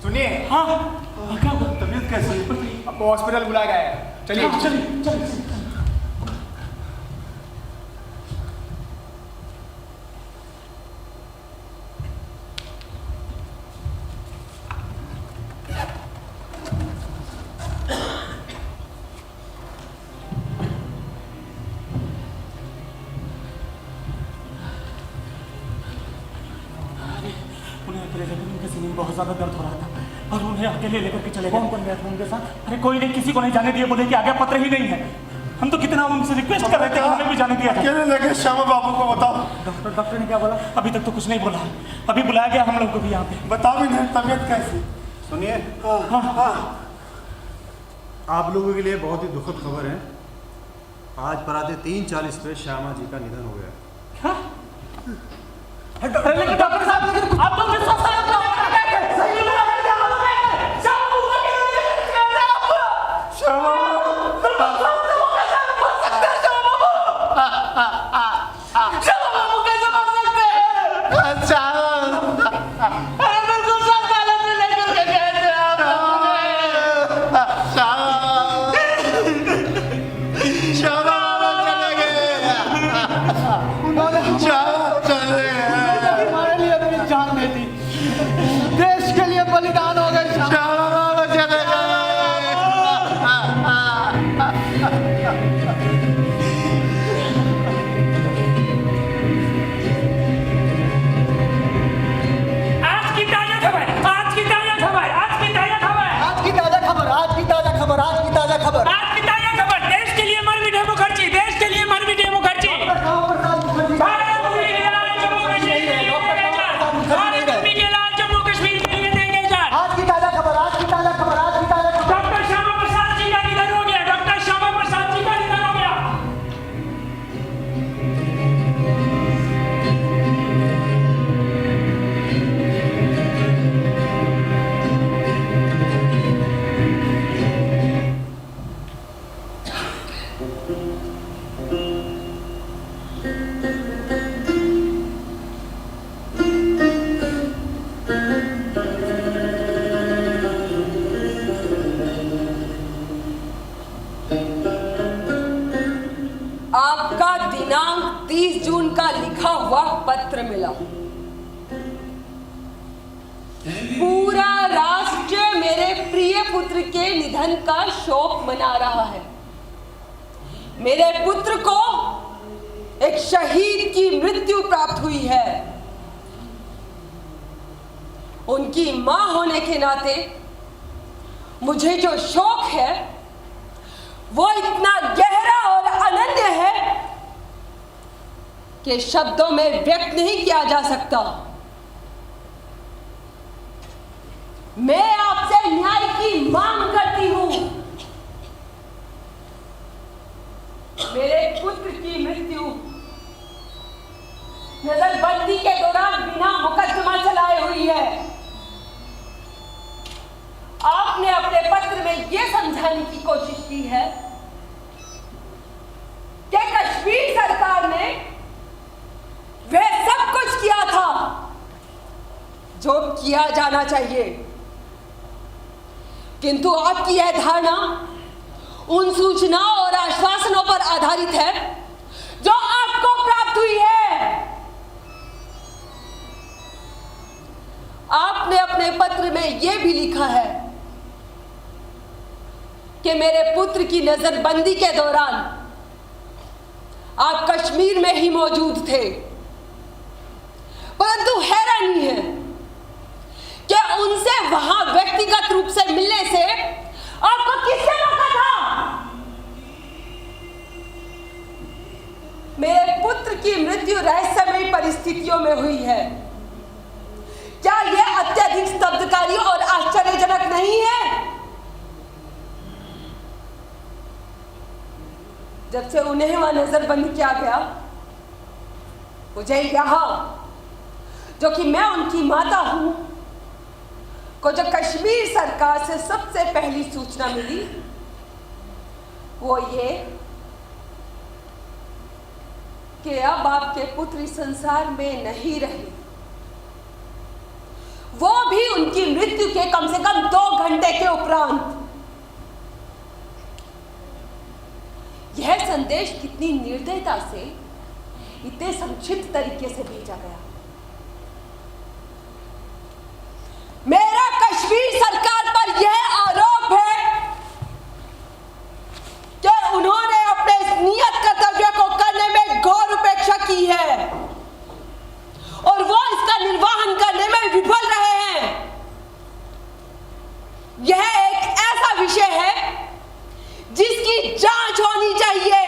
सुनिए। हाँ, क्या हुआ? तबीयत कैसी है? आपको हॉस्पिटल बुलाया गया है। चलिए चलिए चलिए। बहुत ज्यादा दर्द हो रहा था और उन्हें अकेले लेकर के चले गए। कौन गया था उनके साथ? अरे कोई नहीं, किसी को नहीं जाने दिया, बोले कि आज्ञा पत्र ही नहीं है। हम तो कितना उनसे रिक्वेस्ट कर रहे थे, उन्होंने भी जाने दिया था। अकेले लेके श्यामा बाबू को बताओ। डॉक्टर ने क्या बोला? अभी तक तो कुछ नहीं बोला। अभी बुलाया गया हम लोग को भी यहाँ पे। बता भी नहीं तबीयत कैसी। सुनिए, आप लोगों के लिए बहुत ही दुखद खबर है। आज पराते 3:40 पे श्यामा जी का निधन हो गया। डॉक्टर साहब, आप लोग विश्वास करें अपना। हमारे लिए अपनी जान दे दी, देश के लिए बलिदान हो गए। आपका दिनांक 30 जून का लिखा हुआ पत्र मिला। पूरा राष्ट्र मेरे प्रिय पुत्र के निधन का शोक मना रहा है। मेरे पुत्र को एक शहीद की मृत्यु प्राप्त हुई है। उनकी मां होने के नाते मुझे जो शोक है वो इतना गहरा और अनन्य है कि शब्दों में व्यक्त नहीं किया जा सकता। मैं आपसे न्याय की मांग करती हूं। मेरे पुत्र की मृत्यु नजरबंदी के दौरान बिना मुकदमा चलाए हुई है। आपने अपने पत्र में यह समझाने की कोशिश की है कि कश्मीर सरकार ने वह सब कुछ किया था जो किया जाना चाहिए, किंतु आपकी यह धारणा उन सूचनाओं और आश्वासनों पर आधारित है जो आपको प्राप्त हुई है। आपने अपने पत्र में यह भी लिखा है कि मेरे पुत्र की नजरबंदी के दौरान आप कश्मीर में ही मौजूद थे, परंतु हैरानी है कि उनसे वहां व्यक्तिगत रूप से मिलने से आपको किसने रोका था? मेरे पुत्र की मृत्यु रहस्यमयी परिस्थितियों में हुई है। क्या यह अत्यधिक स्तब्धकारी और आश्चर्यजनक नहीं है? जब से उन्हें वहां नजरबंद किया गया, मुझे यहां, जो कि मैं उनकी माता हूं, को जो कश्मीर सरकार से सबसे पहली सूचना मिली वो ये कि अब आपके पुत्र इस संसार में नहीं रहे, वो भी उनकी मृत्यु के कम से कम 2 घंटे के उपरांत। यह संदेश कितनी निर्दयता से इतने संक्षिप्त तरीके से भेजा गया। मेरा कश्मीर सरकार पर यह आरोप है कि उन्होंने अपने इस नियत कर्तव्य को करने में घोर उपेक्षा की है और वो इसका निर्वहन करने में विफल रहे हैं। यह एक ऐसा विषय है जिसकी जांच होनी चाहिए।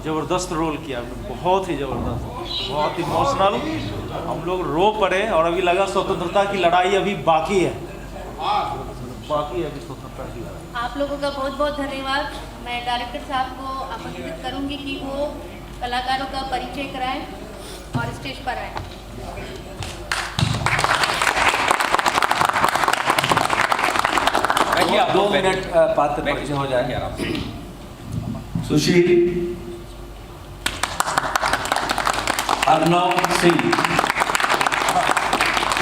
जबरदस्त रोल किया आपने, बहुत ही जबरदस्त, बहुत इमोशनल। हम लोग रो पड़े और अभी लगा स्वतंत्रता की लड़ाई अभी बाकी है, बाकी है अभी स्वतंत्रता की लड़ाई। आप लोगों का बहुत बहुत धन्यवाद। मैं डायरेक्टर साहब को आमंत्रित करूंगी कि वो कलाकारों का परिचय कराएं और स्टेज पर आएं। देखिए 2 मिनट पात्र परिचय हो जाए। सुशील अर्नव सिंह,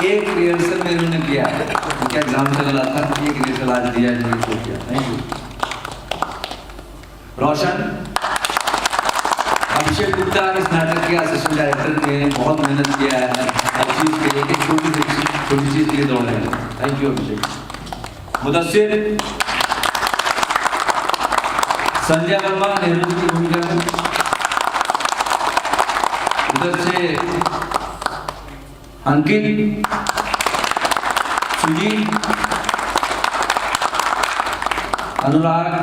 एक रिहर्सल में इन्होंने किया, उनका एग्जाम चल रहा था, एक रिहर्सल आज दिया इन्होंने तो किया। Thank you. रोशन अभिषेक गुप्ता इस नाटक के असिस्टेंट डायरेक्टर ने बहुत मेहनत किया है, हर चीज के लिए, एक छोटी चीज के लिए दौड़ रहे हैं। थैंक यू अभिषेक। मुदस्सिर संजय वर्मा नेहरू की भूमिका में, उधर से अंकित, सुजीत, अनुराग,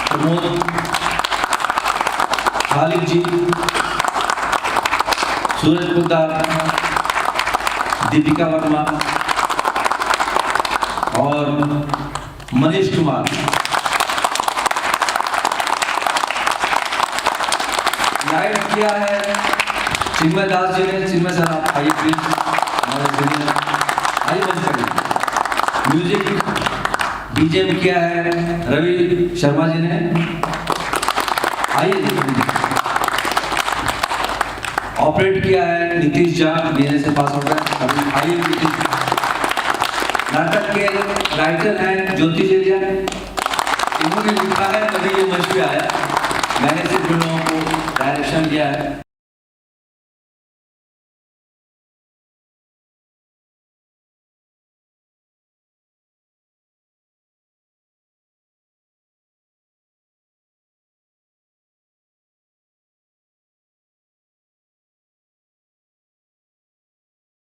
प्रमोद, खालिद जी, सूरज पोद्दार, दीपिका वर्मा और मनीष कुमार। लाइट किया है चिन्मय दास जी ने। चिन्मय सर आप आइए प्लीज, हमारे सीनियर आइए बंद करिए। म्यूजिक बीजेएम किया है रवि शर्मा जी ने, आइए। ऑपरेट किया है नीतीश झा, बीएनए से पास आउट है, आइए। नाटक के राइटर हैं ज्योति जेलिया, इन्होंने लिखा है तभी ये मंच पे आया, मैंने सिर्फ इन लोगों को डायरेक्शन दिया है।